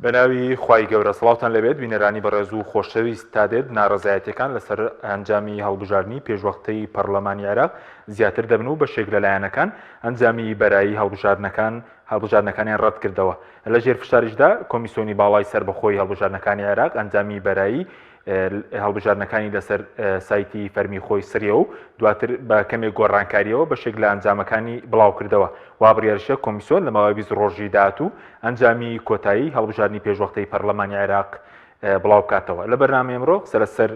بەناوی خوای گەورە سڵاوتان لەبێت بینەرانی بەڕێز و خۆشەویست تا دێت ناڕەزایەتیەکان لەسەر ئەنجامی هەڵبژاردننی پێشوەختەی پەرلەمانی عێراق زیاتر دەبن و بەشێک لەلایەنەکان ئەنجامی بەرایی هەڵبژاردنەکانیان ڕەت کردەوە. لە ژێر فشاریشدا کۆمیسیۆنی باڵای سربەخۆی هەڵبژاردنەکانی عێراق ئەنجامی بەرایی هەڵبژاردنەکانی لەسەر سایتی فەرمی خۆی سریەوە و دواتر بە کەمێک گۆڕانکاریەوە بەشێک لە ئەنجامەکانی بڵاو کردەوە. وا بڕیارشە کۆمیسیۆن لە ماوەی 20 ڕۆژی داهاتوو ئەنجامی کۆتایی هەڵبژاردننی پێشوەختەی پەرلەمانی عێراق بڵاو بکاتەوە. لە بەرنامەی ئەمڕۆ سەرلەسەر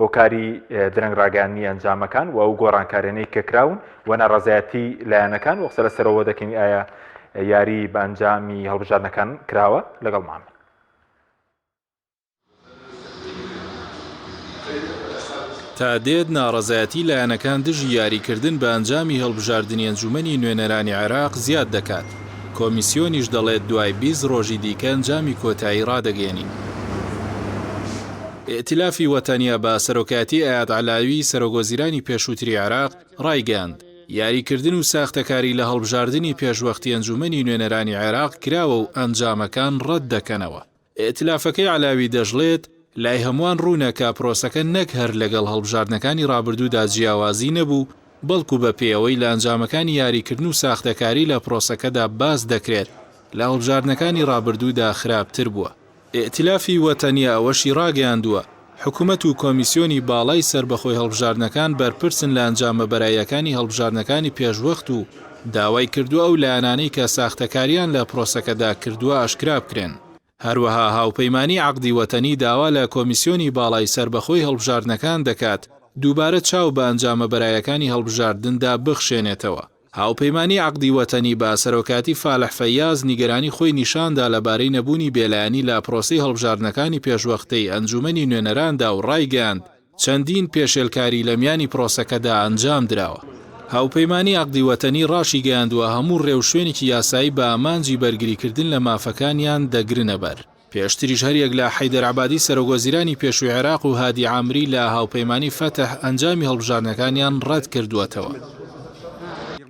هۆکاری درەنگڕاگەیاندنی ئەنجامەکان و ئەو گۆڕانکارانەی کە کراون و ناڕەزایەتی لایەنەکان و سەرلەسەرەوە دەکەین ئایا یاری بە ئەنجامی هەڵبژاردنەکان کراوە لەگەڵمان. تا دێت ناڕەزایەتی لایەنەکان دژی یاریکردن بە ئەنجامی هەڵبژاردننی ئەنجومەنی نوێنەرانی عێراق زیاد دەکات. کۆمیسیۆنیش دەڵێت دوای 20 ڕۆژی دیکە ئەنجامی کۆتایی ڕادەگەێنین. ئێتلافی وەتەنیە بە سەرۆکاتی ئایاد عەلاوی سەرۆکوەزیرانی پێشووتری عێراق ڕایگەاند یاریکردن و ساختەکاری لە هەڵبژاردننی پێشوەختی ئەنجومەنی نوێنەرانی عێراق کراوە و ئەنجامەکان ڕەت دەکەنەوە. ئێتلافەکەی عەلاوی دەژڵێت لای هەمووان ڕوونەکە پرۆسەکە نەک هەر لەگەڵ هەڵبژاردنەکانی ڕابردوودا جیاوازی نەبوو، بەڵکو بە پێوەی لە ئەنجامەکانی یاریکردن و ساختەکاری لە پرۆسەکەدا باس دەکرێت لە هەڵبژاردنەکانی ڕابردوودا خراپتر بووە. ئێتلافی وەتەنیە ئەوەشی ڕاگەیاندووە حکوومەت و کۆمیسیۆنی باڵای سربەخۆی هەڵبژاردنەکان بەرپرسن لە ئەنجامە بەرایەکانی هەڵبژاردنەکانی پێشوەخت و داوای کردووە ئەو لایەنانەی کە ساختەکاریان لە پرۆسەکەدا کردووە ئاشکرا بکرێن. هەروەها هاوپەیمانی عەقدی وەتەنی داوا لە کۆمیسیۆنی باڵای سربەخۆی هەڵبژاردنەکان دەکات دووبارە چاو بە ئەنجامە بەرایەکانی هەڵبژاردندا بخشێنێتەوە. هاوپەیمانی عەقدی وەتەنی بە سەرۆکاتی فالح فەیاز نیگەرانی خۆی نیشاندا لەبارەی نەبوونی بێلایەنی لە پرۆسەی هەڵبژاردنەکانی پێشوەختەی ئەنجومەنی نوێنەراندا و ڕایگەاند چەندین پێشێلکاری لە میانی پرۆسەکەدا ئەنجام درراوە. هاوپەیمانی عەقدی وەتەنی ڕاشی گەیاندووە هەموو ڕێوشوێنێکی یاسایی بە ئامانجی بەرگریکردن لە مافەکانیان دەگرنە بەر. پێشتریش هەریەک لە حەیدەر عەبادی سەرۆکوەزیرانی پێشووی عێراق و هادی عامری لە هاوپەیمانی فەتح ئەنجامی هەڵبژاردنەکانیان ڕەت کردووەتەوە.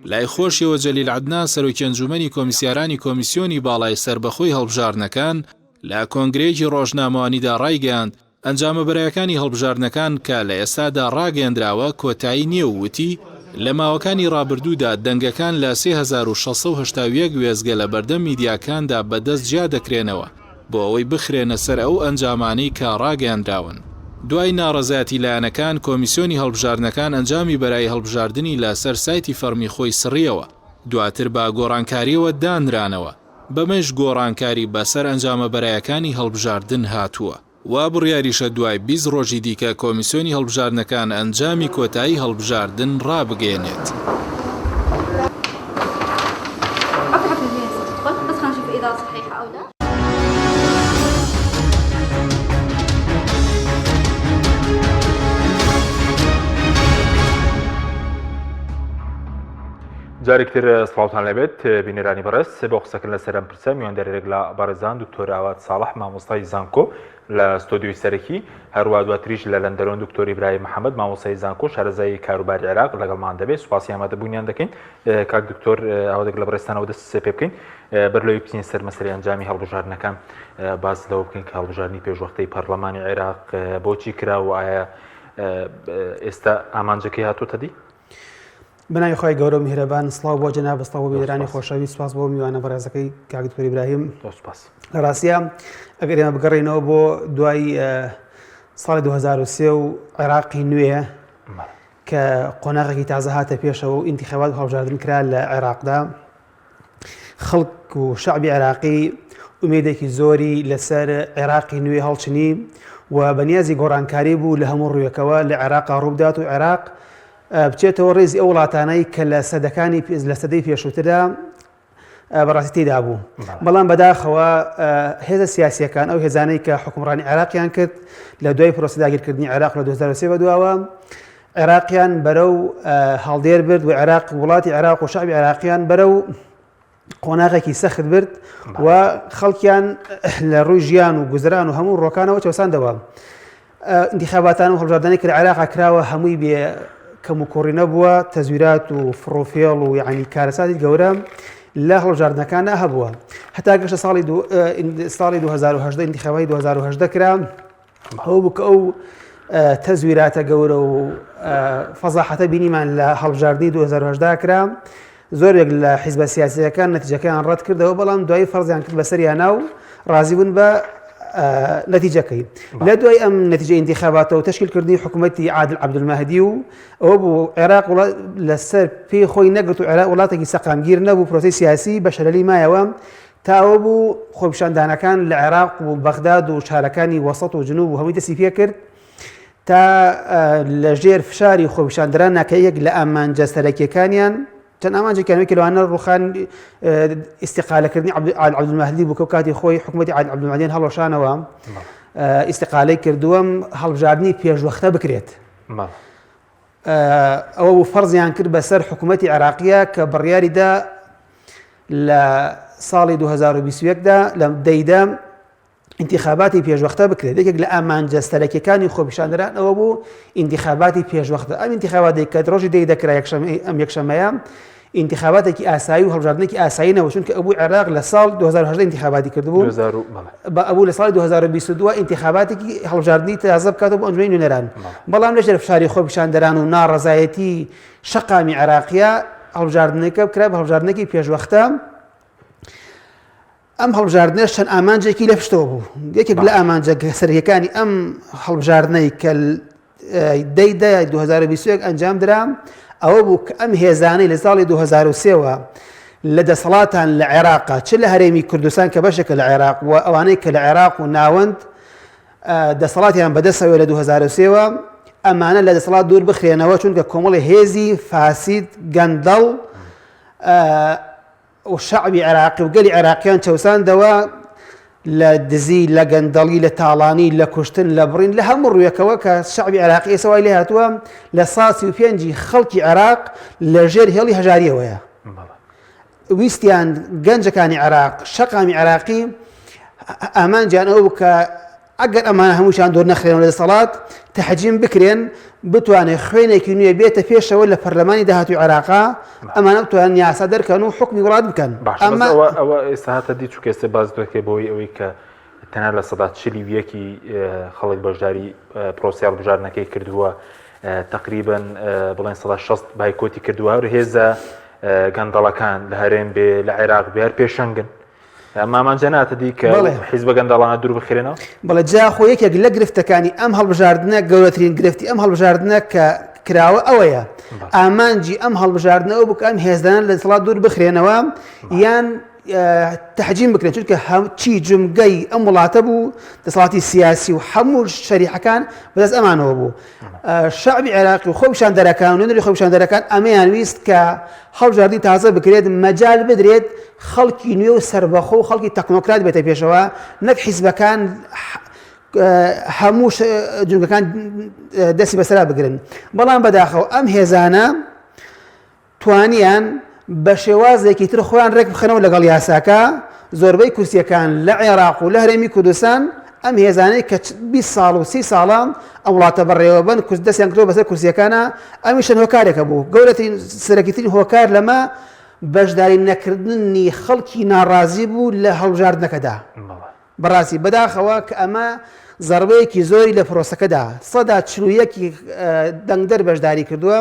لای خۆشیەوە جەلیل عەدنان سەرۆکی ئەنجومەنی کۆمیسیارانی کۆمیسیۆنی باڵای سربەخۆی هەڵبژاردنەکان لە کۆنگرەیەکی ڕۆژنامەوانیدا ڕایگەاند ئەنجامە بەرایەکانی هەڵبژاردنەکان کە لە ئێستادا ڕاگەیەندراوە کۆتایی نییە و وتی لە ماوەکانی ڕابردوودا دەنگەکان لە 3681 وێزگە لە بەردەم میدیاکاندا بەدەست جیا دەکرێنەوە بۆ ئەوەی بخرێنە سەر ئەو ئەنجامانەی کە ڕاگەیاندراون. دوای ناڕەزایەتی لایەنەکان کۆمیسیۆنی هەڵبژاردنەکان ئەنجامی بەرای هەڵبژاردننی لەسەر سایتی فەرمی خۆی سڕیەوە دواتر با گۆڕانکاریەوە دانرانەوە بەمەش گۆڕانکاری بەسەر ئەنجامە بەرایەکانی هەڵبژاردن هاتووە. وا بڕیاریشە دوای 20 ڕۆژی دیکە کۆمیسیۆنی هەڵبژاردنەکان ئەنجامی کۆتایی هەڵبژاردن ڕابگەێنێت. جارێکتر سڵاوتان لەبێت بینەرانی بەڕێز بۆ قسەکردن لەسەر ئەم پرسە میواندەرێک لە بەڕێزان دکتۆر ئاوات ساڵح مامۆستای زانکۆ لە ستۆدیۆی سەرەکی هەروە دواتریش لە لەندەرۆن دکتۆر ئیبراهیم محەممەد مامۆستای زانکۆ شارەزای کاروباری عێراق لەگەڵمان دەبێت سوپاسی ئامادەبوونیان دەکەین. کاک دکتۆر ئەوەدەک لە بەڕێستانەوە دەست پێ بکەین بەرلەوەی بچین سەر مەسەلەی ئەنجامی هەڵبژاردنەکان باس لەوە بکەین کە هەڵبژاردننی پێشوەختەی پەرلەمانی عێراق بۆچی کرا و ئایا ئێستا ئامانجەکەی هاتووەتە دی؟ بەناوی خۆی گەورە و میهرەبان سڵاو بۆ جەناب بەستەڵ بۆ بینەرانی خۆشەویست سوپاس بۆ میوانە بەڕێزەکەی کاک دکتۆر ئیبراهیم. لە ڕاستیە ئەگەر ئێمە بگەڕێنەوە بۆ دوای ساڵی 2023 و عێراقی نوێ کە قۆناغێکی تازە هاتە پێشەوە و ئینتیخابات هەڵبژاردن کرا لە عێراقدا خەڵک و شەعبی عێراقی ئومێدێکی زۆری لەسەر عێراقی نوێ هەڵچنی و بەنیازی گۆڕانکاری بوو لە هەموو ڕوویەکەوە لە عێراقا ڕووبدات و عێراق بچێتەوە ڕێزی ئەو وڵاتانەی کە لە سەدەکانی لە سەدەی پێشووتردا بەڕاستی تێدا بوو. بەڵام بەداخەوە هێزە سیاسیەکان ئەو هێزانەی کە حکومڕانی عێراقیان کرد لە دوای پرۆسە داگیرکردنی عێراق لە 2023 بەدواوە عێراقیان بەرەو هەڵدێر برد و عێراق وڵاتی عێراق و شەعبی عێراقیان بەرەو قۆناغێکی سەخت برد و خەڵکیان لە ڕووی ژیان و گوزران و هەموو ڕۆکانەوە چەساندەوە. انتخاباتان و هەڵبژاردنەی کە لە عێراقا کراوە هەمووی بێ کەم و کوڕی نەبووە تەزویرات و فڕۆفێڵ و یعنی کارەساتی گەورە لە هەڵبژاردنەکاندا هەبووە هەتا گەشتە ساڵی 2010 انتخاباتی 2010 کرا ئەو بوو کە ئەو تەزویراتە گەورە و فەزاحەتە بینیمان لە هەڵبژاردننی 2010 کرا زۆرێک لە حیزبە سیاسیەکان نەتیجەکەیان ڕەت کردەوە بەڵام دوای فەرزیان کرد بەسەریانە و ڕازی بوون بە نەتیجەکەی لە دوای ئەم نەتیجە انتخاباتەوە تشکیلکردنی حکوومەتی عادل عەبدولمەهدی و ئەوە بوو عێراق لەسەر پێی خۆی نەگرت و عێراق وڵاتێکی سەقامگیر نەبوو پرۆسی سیاسی بە شەلەلی مایەوە تا ئەوە بوو خۆپیشاندانەکان لە عێراق و بەغداد و شارەکانی وەسەط و جنوب و هەمووی دەستی پێ کرد تا لەژێر فشاری خۆپیشاندەران ناکەیەک لە ئامانجە سەرەکیەکانیان چەند ئامانجێکیانەوەی کە لەوانە ڕوخان ئیستیقالەکردنی عادل عەبدولمەهدی بوو کە کاتی خۆی حکوومەتی عادل عەبدولمەهدیان هەڵۆشانەوە ئیستیقالەی کردووە هەڵبژاردننی پێشوەختە بکرێت ئەوە بوو فەرزیان کرد بەسەر حکوومەتی عێراقیە کە بڕیاریدا لە ساڵی 2021دا لە دەیدا انتخاباتی پێشوەختە بکرێت یەکێک لە ئامانجە سەرەکیەکانی خۆپیشاندەران ئەوە بوو انتخاباتی پێشوەختە ئەم انتخاباتی کە ڕۆژی دەی دەکرا ئەم یەکشەمەیە انتخاباتێکی ئاسایی و هەڵبژاردنێکی ئاسایی نەوە چونکە ئەبوو عێراق لە ساڵ 2010 انتخاباتی کردبوو ئەبوو لە ساڵی 2022 انتخاباتێکی هەڵبژاردننی تازە بکاتەوە بۆ ئەنجومەی نوێنەران بەڵام لەژێر فشاری خۆپیشاندەران و ناڕەزایەتی شەقامی عێراقیە هەڵبژاردنەکە بکرا بە هەڵبژاردنێکی پێشوەختە ئەم هەڵبژاردنێش چەند ئامانجێکی لە پشتەوە بوو یەکێک لە ئامانجە سەرەکیەکانی ئەم هەڵبژاردنەی کە دەیدا 2021 ئەنجام درا ئەوە بوو کە ئەم هێزانەی لە ساڵی 2023ەوە لە دەسەڵاتان لە عێراقا چ لە هەرێمی کوردستان کە بەشێکە لە عێراق و ئەوانەی کە لە عێراق و ناوەند دەسەڵاتیان بەدەستەوە لە 2023ەوە ئەمانە لە دەسەڵات دوور بخرێنەوە چونکە کۆمەڵی هێزی فاسید گەندەڵ و شعبی عێراقی و گەلی عێراقیان چەوساندەوە لە دزی لە گەندەڵی لە تاڵانی لە کوشتن لە بڕین لە هەموو ڕوویەکەوە کە شعبی عێراقی ئێستا وای لێ هاتووە لە ساسی و پێنجی خەڵکی عێراق لەژێر هێڵی هەژاریەوەیە ویستیان گەنجەکانی عێراق شەقامی عێراقی ئامانجیان ئەوە بوو کە ئەگەر ئەمانە هەمووشان دۆر نەخرێنەوە لە دەسەڵات تەحجیم بکرێن بتوانێت خوێنێکی نوێ بێتە پێشەوە لە پەرلەمانی داهاتوی عێراقا ئەمانە بتوانن یاسا دەرکەن و حکمی وڵات بکەن ئەوە ئێستا هاتە دی چووکە ئێستا باز دەکەی بۆی ئەوەی کە تەنها لە سەدا 40 خەڵک بەشداری پرۆسی هەڵبژاردنەکەی کردووە تقریبا بڵێن 60 بایکۆتی کردووە هێزە گەندەڵەکان لە هەرێم بێ لە عێراق بێ هەر پێشەنگن مامانجە ناتە دی کە حیزب گەندەڵانە دوور بخرێنەوە بەڵێ جا خۆ یەکێک لە گرفتەکانی ئەم هەڵبژاردنە گەورەترین گرفتی ئەم هەڵبژاردنە کە کراوە ئەوەیە ئامانجی ئەم هەڵبژاردنەوە بوو کە ئەم هێزدانە لە دەسەڵات دوور بخرێنەوە یان تەحجیم بکرێن چونکە چی جمگەی ئەم وڵاتە بوو دەسەڵاتی سیاسی و هەموو شەریحەکان بەدەست ئەمانەوە بوو شعبی عێراقی و خۆپیشاندەرەکان و نوێنەری خۆپیشاندەرەکان ئەمەیان ویست کە هەڵبژاردننی تازە بکرێت مەجال بدرێت خەڵکی نوێ و سەربەخۆ و خەڵکی تەکنۆکرات بێتە پێشەوە نەک حیزبەکان هەموو جنگەکان دەستی بەسەرا بگرن بەڵام بەداخەوە ئەم هێزانە توانیان بە شێوازێکی تر خۆیان ڕێک بخەنەوە لەگەڵ یاساکە زۆربەی کورسیەکان لە عێراق و لە هەرێمی کوردستان ئەم هێزانەی کە 20 ساڵ و 30 ساڵە ئەم وڵاتە بەڕێوە بن دەستیان کردەوە بەسەر کورسیەکانە ئەمیشەن هۆکارێکە بوو گەورەترین سەرەکیترین هۆکار لەمە بەشداری نەکردنی خەڵکی ناڕازی بوو لە هەڵبژاردنەکەدا بەڕاستی بەداخەوە کە ئەمە زەربەیەکی زۆری لە پرۆسەکەدا 141 دەنگدەر بەشداری کردووە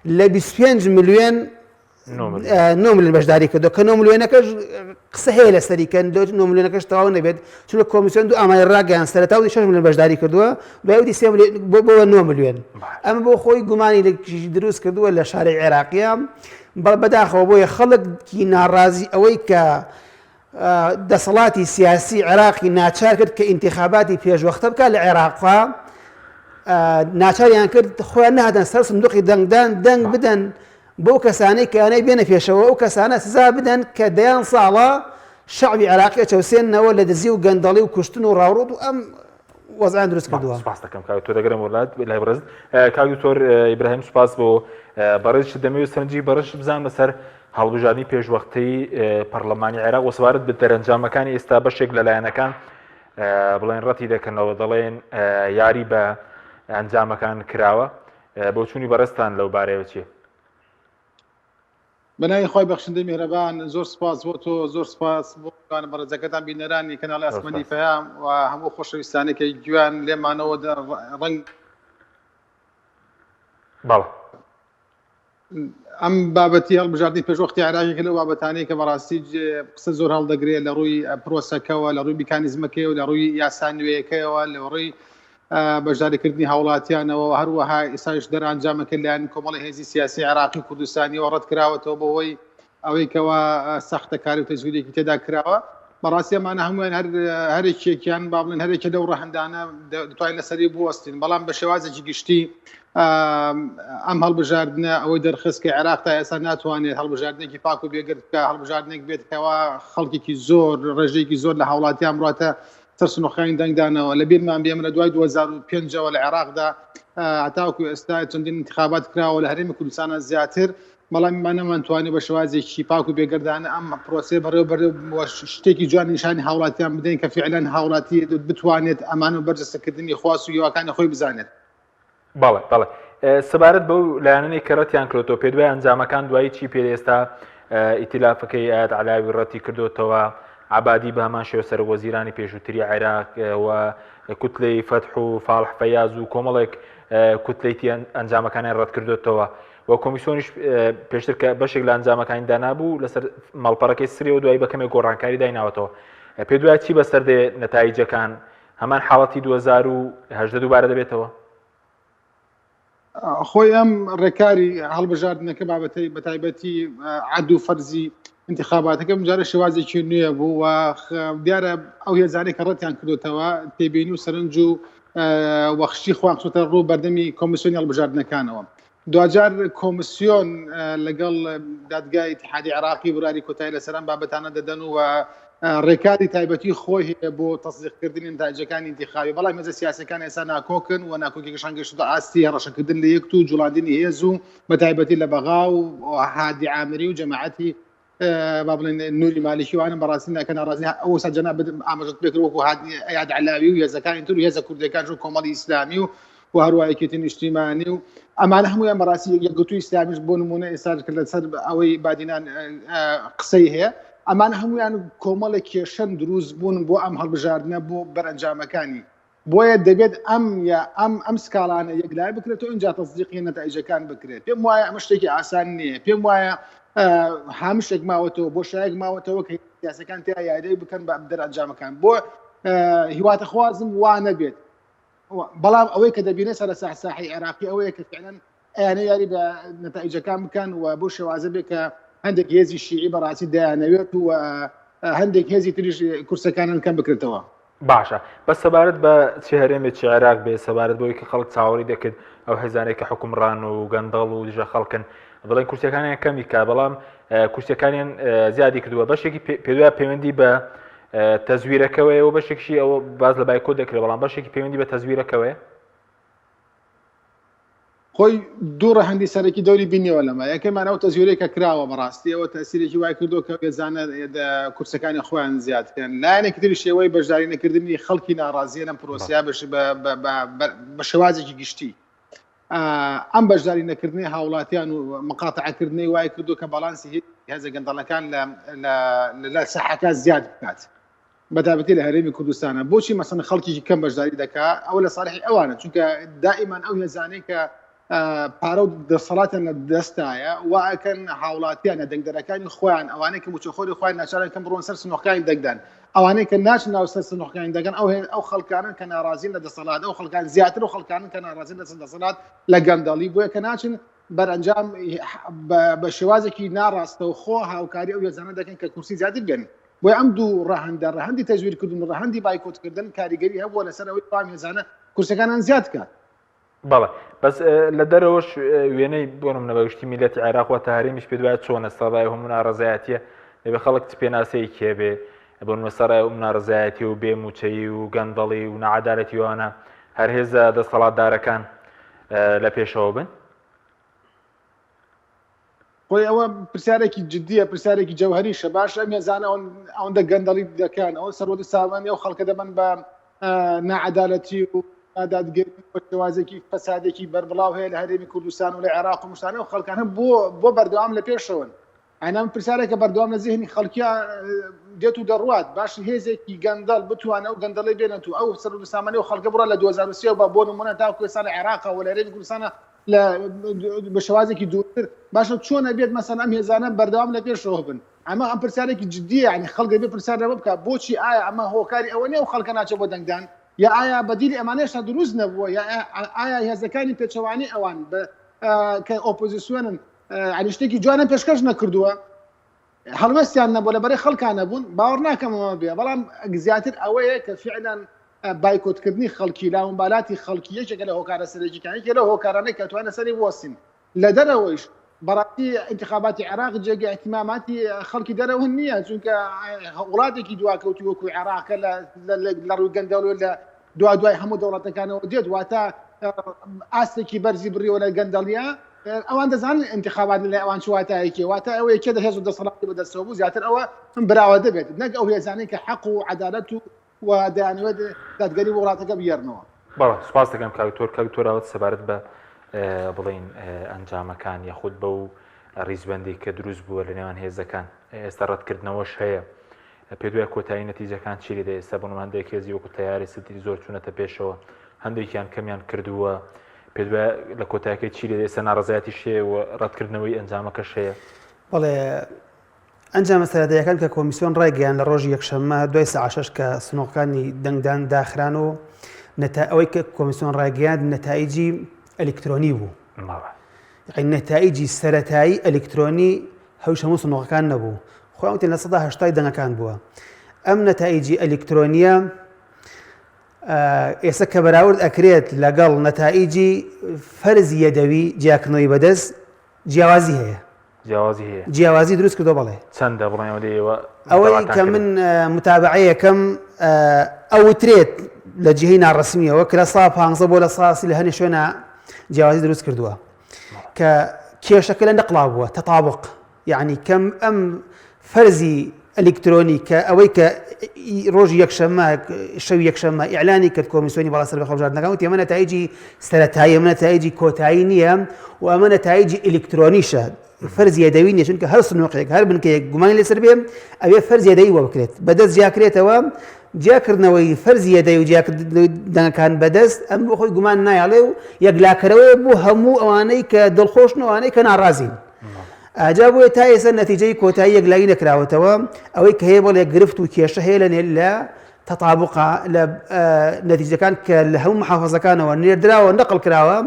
لە 25 ملیۆن 9 ملیۆن بەشداری کردو کە 9 ملیۆنەکەش قسە هەیە لە سەریکەن 9 ملیۆنەکەش تەواو نەبێت چونکە کۆمیسیۆن دوو ئاماری ڕاگەیان سەرەتاوی 6 ملیۆن بەشداری کردووە دوایوتی 3 ملیۆن بۆ 9 ملیۆن ئەمە بۆ خۆی گومانی لێکی دروست کردووە لە شارەی عێراقیە بەداخەوە بۆیە خەڵکی ناڕازی ئەوەی کە دەسەڵاتی سیاسی عێراقی ناچار کرد کە انتخاباتی پێشوەختە بکات لە عێراقا ناچاریان کرد خۆیان نهاتن سەر سندوقی دەنگدان دەنگ بدەن بۆ کەسانەی کەیانەی بێنە پێشەوە ئەو کەسانە سزا بدەن کە دەیان ساڵە شعبی عێراقی چەوسێنەوە لە دزی و گەندەڵی و کوشتن و ڕاوڕۆت و ئەم وەزعیان دروست کردووە. سپاس دەکەم کاک تۆ دەگەرم وڵات لای بەڕێز کاک دکتۆر ئیبراهیم سپاس بۆ بەڕێزش دەمەوێت سەرنجی بەڕێز بزان بەسەر هەڵبژاردننی پێشوەختەی پەرلەمانی عێراق و سەبارەت بە دەرەنجامەکانی ئێستا بەشێک لەلایەنەکان بڵێن ڕەتی دەکەنەوە دەڵێن یاری بە ئەنجامەکان کراوە بۆ چوونی بەڕێستان لەو بارەیەوە چیە؟ بەناوی خۆی بەخشندەی میهرەبان زۆر سپاس بۆ تۆ زۆر سپاس بۆ بەڕێزەکەتان بینەرانی کەناڵی ئاسمانی پەیام و هەموو خۆشەویستانێکی گوێیان لێمانەوە ڕەنگ بەڵێ ئەم بابەتی هەڵبژاردننی پێشوەختی عراقی لەو بابەتانەی کە بەڕاستی قسە زۆر هەڵدەگرێت لە ڕووی پرۆسەکەەوە لە ڕووی میکانیزمەکەیەوە لە ڕووی یاسا نوێیەکەیەوە لە ڕووی بەشداریکردنی هاوڵاتیانەوە هەروەها ئێساش دەرانجامەکە لایەن کۆمەڵی هێزی سیاسی عراقی و کوردستانیەوە ڕەت کراوەتەوە بەوەی ئەوەی کەوا سەختەکاری و تەجویدێکی تێدا کراوە بەڕاستی ئەمانە هەمویان هەرێکێکیان با بڵێن هەرێکە لەو ڕەهەندانە دەتوانین لەسەری بوەستین بەڵام بە شێوازێکی گشتی ئەم هەڵبژاردنە ئەوەی دەرخست کە عێراق تا ئێستا ناتوانێت هەڵبژاردنێکی پاک و بێگرت بکە هەڵبژاردنێک بێت کەوا خەڵکێکی زۆر ڕێژەیەکی زۆر لە هاوڵاتیان بڕاتە ترسنۆخەکانی دەنگدانەوە لە بیرمان بێمە لە دوای 2005ەوە لە عێراقدا هەتاوەکو ئێستا چەندین انتخابات کراوە لە هەرێمی کوردستانە زیاتر بەڵام نەمانتوانێت بە شێوازێکی پاک و بێگەردانە ئەم پرۆسێ بەڕێوەبەر شتێکی جوان نیشانی هاوڵاتیان بدەین کە فعلەن هاوڵاتی بتوانێت ئەمان و بەرجەستەکردنی خواست و یێوەکانی خۆی بزانێت. بەڵێ سەبارەت بەو لایەنەی کە ڕەتیان کردوتەوە پێ دوای ئەنجامەکان دوایی چی پێ ئێستا ئیتیلافەکەی ئاەت عەلاوی ڕەتی کردوتەوە عەبادی بە هەمان شێوە سەرۆکوەزیرانی پێشووتری عێراق و کوتلەی فەتح و فاڵح فەیاز و کۆمەڵێک کوتلەیتی ئەنجامەکانیان ڕەت کردوتەوە و کۆمیسیۆنیش پێشتر کە بەشێک لە ئەنجامەکانی دانابوو لەسەر ماڵپەڕەکەی سریەوە دوایی بەکەمێک گۆڕانکاری دایناوەتەوە پێ دوای چی بەسەردێ نەتایجەکان هەمان حاڵەتی 2010 دووبارە دەبێتەوە؟ خۆی ئەم ڕێکاری هەڵبژاردنەکە بابەتەی بەتایبەتی عەد و فەرزی انتخاباتەکە بجارە شێوازێکی نوێ بوو و دیارە ئەو هێزانەی کە ڕەتیان کردوتەوە تێبینی و سەرنج و وەخشی خۆیان خۆتە ڕوو بەردەمی کۆمیسیۆنی هەڵبژاردنەکانەوە دوجار کۆمیسیۆن لەگەڵ دادگای اتحادی عراقی براری کۆتایی لەسەران بابەتانە دەدەن و ڕێکاری تایبەتی خۆی هەیە بۆ تەصدیقکردنی نتایجەکانی انتخابی بەڵام هێزە سیاسەکان ئێستا ناکۆکن و ناکۆکیەکەشان گەشتە ئاستی هەڕەشەکردن لە یەک و جوڵاندنی هێز و بە تایبەتی لە بەغا و هادی عامری و جەماعەتی با بڵێن نوری مالیکی وانە بەڕاستی ناکە ناڕازی ئەو سەجەنا ئاماژەت بێت وەکو ئەیاد عەلاوی و هێزەکانی تر و هێزە کوردەکان و کۆمەڵی ئیسلامی و هەروایەکێتی نیشتیمانی و ئەمانە هەمویان بەڕاستی یەکگرتووی ئیسلامیش بۆ نمونە ئێستا کرد لەسەر ئەوەی بادینان قسەی هەیە ئەمانە هەمویان کۆمەڵێک کێشەن دروست بوون بۆ ئەم هەڵبژاردنە بۆ بەرئەنجامەکانی بۆیە دەبێت ئەم سکاڵانە یەکلای بکرێتەوە اینجا تەصدیقی نەتایجەکان بکرێت پێم وایە ئەمە شتێکی ئاسان نییە پێم وایە هەمشتێک ماوەتەوە بۆ شایەک ماوەتەوە کە سیاسەکان تیا یادەی بکەن بە دەرەنجامەکان بۆ هیواتە خوازم وا نەبێت بەڵام ئەوەی کە دەبینێت سەر ساحی عێراقی ئەوەیە کە فعلەن ئەیانە یاری بە نەتایجەکان بکەن و بۆ شێوازە بێت کە هەندێک هێزی شیعی بەڕاستی دەیانەوێت و هەندێک هێزی تریش کورسەکانن کەم بکرێتەوە. باشە بە سەبارەت بە چ هەرێمێکی عێراق بێ سەبارەت بۆی کە خەڵک چاوەڕی دەکرد ئەو هێزانێک کە حکومڕان و گەندەڵ و دژە خەڵکن دەڵێن کورسەکانیان کەمی کا بەڵام کورسەکانیان زیادی کردووە بەشێکی پێدوای پەیوەندی بە تەزویرەکەوەیەوە بەشێکشی ئەوە باز لە بایکۆ دەکرێت بەڵام بەشێکی پەیوەندی بە تەزویرەکەوەیە خۆی دوو ڕەهەندی سەرەکی دەوری بینیەوە لەمە یەکەمانەوە تەزویرێکە کراوە بەڕاستی ئەوە تەسیرێکی وای کردو کە بێزانە کورسەکانی خۆیان زیادکەن لایەنێکی تری شێوەی بەشداری نەکردنی خەڵکی ناڕازیە لەم پرۆسیا بە شێوازێکی گشتی ئەم بەشداری نەکردنی هاوڵاتیان و مقاتعکردنی وای کردو کە باڵانسی هێزە گەندەڵەکان لە ساحەکە زیاد بکات بەتابەتی لە هەرێمی کوردستانە بۆچی مەسەن خەڵکیی کەم بەشداری دەکات ئەو لە ساڵحی ئەوانە چونکە دائیمان ئەو هێزانەی کە پارە و دەسەڵاتیان لە دەستایە واکەن هاوڵاتیانە دەنگدەرەکانی خۆیان ئەوانەی کە موچەخۆری خۆیان ناچارن کەم بڕۆن سەر سنووڕەکانی دەگدان ئەوانەی کە ناچن ناو سەر سنووڕەکانی دەگەن ئەو خەڵکانن کە ناڕازین لە دەسەڵات ئەو خەڵکان زیاتر و خەڵکانن کە ناڕازین لە دەسەڵات لە گەندەڵی بۆیە کە ناچن بەرئەنجام بە شێوازێکی ناڕاستەوە خۆ هاوکاری ئەو هێزانە دەکەن کە کورسی زیاتر بگەن بۆیە ئەم دوو ڕەهەندی تەزویرکردن و ڕەهەندی بایکۆتکردن کاریگەری هەبووە لەسەر ئەوەی پام هێزانە کورسەکانیان زیاد کات. بەڵێ بەس لە دەرەوەش وێنەی بۆنم نەبەگشتی میلەتی عێراق و هەرێمیش پێ دوای چۆنە سەڕای هەموو ناڕەزایەتیە دەبێ خەڵک پێناسەی کێبێ بۆ مەسەڕای ئەو ناڕزایەتی و بێموچەیی و گەندەڵی و نەعەدالەتی وانە هەر هێزە دەسەڵاتدارەکان لە پێشەوە بن خۆی ئەوە پرسیارێکی جددیە پرسیارێکی جەوهریشە باش ئەم هێزانە ئەوەندە گەندەڵی دەکەن ئەو سەرۆتی ساوانی ئەو خەڵکە دەبن بە نەعەدالەتی و دادگەری شێوازێکی فەسادێکی بەربڵاو هەیە لە هەرێمی کوردستان و لە عێراق و مشتانە و خەڵکان هەم بۆ بەردەوام لە پێشەوەن ئەنام پرسیارێکە بەردەوام لە ذهنی خەڵکیە دێت و دەڕوات باش هێزێکی گەندەڵ بتوانە ئەو گەندەڵی بێنێت و ئەو سەر و سامانەی و خەڵکە بڕە لە 2023 بە بۆ نمونە تا کوردستانی عێراق و لە هەرێمی کوردستانە بە شێوازێکی دوورتر باشە چۆنە بێت مەسەن ئەم هێزانە بەردەوام لە پێشەوە بن ئەمە ئەم پرسیارێکی جددیە ینی خەڵک بێ پرسیارەوە بکە بۆچی ئایا ئەمە هۆکاری ئەوە نیە و خەڵکە ناچێت بۆ دەنگدان یا ئایا بەدیلی ئەمانەیەشە دروست نەبووە یا ئایا هێزەکانی پێچەوانی ئەوان کە ئۆپۆزیسیۆنن ینی شتێکی جوانە پێشکەش نەکردووە هەڵوەستیان نەبوو لەبەرەی خەڵکان نەبوون باوەڕ ناکەمەوە بێ بەڵام زیاتر ئەوەیە کە فعلاً بایکۆتکردنی خەڵکی لاوەمبالاتی خەڵکی یەکێکە لە هۆکارە سەرەکیەکانی لە هۆکارانەی کە توانە سەری وەسین لە دەرەوەیش بەڕاستی انتخاباتی عێراق جێگە احتیماماتی خەڵکی دەرەوە نییە چونکە وڵاتێکی دواکەوتی وەکو عێراقە لە ڕووی گەندەڵ لە دوای هەموو دەوڵەتەکانەوە دێت واتە ئاستێکی بەرزی بڕیەوە لە گەندەڵیە ئەوان دەزانن انتخابات لە ئەوان چواتایەکی واتە ئەوەیە کێ هێز و دەسەڵاتی بەدەستەوە بوو زیاتر ئەوە براوە دەبێت نەک ئەو هێزانەی کە حەق و عەدالەت و دەیانەوێت دادگەری وڵاتەکە بگێڕنەوە. بەڵێ سوپاس دەکەم کاکتۆراوەت سەبارەت بە بڵین ئەنجامەکان یاخود بە و ڕیزبەندی کە دروست بووە لە نێوان هێزەکان ئێستا ڕەتکردنەوەش هەیە پێ دوای کۆتایی نەتیجەکان چی لێدە ئێستا بۆ هەندێک هێزی وەکو تەیاری سدی زۆر چوونەتە پێشەوە هەندێکیان کەمیان کردووە پێ دوای لە کۆتایەکەی چی لێدە ئێستا ناڕەزایەتی شەیە و ڕەتکردنەوەی ئەنجامەکەش هەیە. بەڵێ ئەنجامە سەرەتاییەکان کە کۆمیسیۆن ڕایگەیان لە ڕۆژی یەکشەممە دوای ساعت 6 کە سنووقەکانی دەنگدان داخران و ئەوەی کە کۆمیسیۆن ڕایگەیاند نەتایجی ئەلکترۆنی بوو نەتایجی سەرەتایی ئەلکترۆنی هەوش هەموو سنووقەکان نەبوو خۆیان لە 180 دەنگەکان بووە ئەم نەتایجی ئەلکترۆنیە ئێستا کە بەراورد ئەکرێت لەگەڵ نەتایجی فەرزی یەدەوی جیاکردنەوەی بەدەست جیاوازی هەیە جیاوازی دروست کردو بەڵێ چەندە بڵێەوە ئەوەی کە من متابعەیەکەم ئەوترێت لە جیهەی ناڕەسمیەوە کە لە 150 بۆ لە ساسی لە هەنێ شوێنە جیاوازی دروست کردووە کە کێشەکە لە نەقڵا بووە تەطابق یعنی کەم ئەم فەرزی ئەلکترۆنی کە ئەوەی کە ڕۆژی یەکشەممە شەوی یەکشەممە ئیعلانی کرد کۆمیسیۆنی بەڕاستی بە هەڵبژاردنەکان وتی ئەمە نەتایجی سەرەتایی ئەمە نەتایجی کۆتایی نییە و ئەمە نەتایجی ئەلکترۆنیشە فەرزی یەدەوی نیە چونکە هەر سنووقێک هەر بنکەیەک گومانی لەسەر بێ ئەوێ فەرزی یەدەوی وە بکرێت بەدەست جیاکرێتەوە جیاکردنەوەی فەرزی یەدەوی و جیاکردنەوەی دەنگەکان بەدەست ئەم بۆ خۆی گومان نایڵێ و یەکلاکەرەوەی بوو هەموو ئەوانەی کە دڵخۆشن و ئەوانەی کە ناڕازین ئاجا بۆیە تا ئێستا نەتیجەی کۆتایی یەکلایی نەکراوەتەوە ئەوەی کە هەیە بەڵێ گرفت و کێشە هەیە لە تەطابقا لە نەتیجەکان کە لە هەموو محافەزەکانەوە نێردراوە نەقڵ کراوە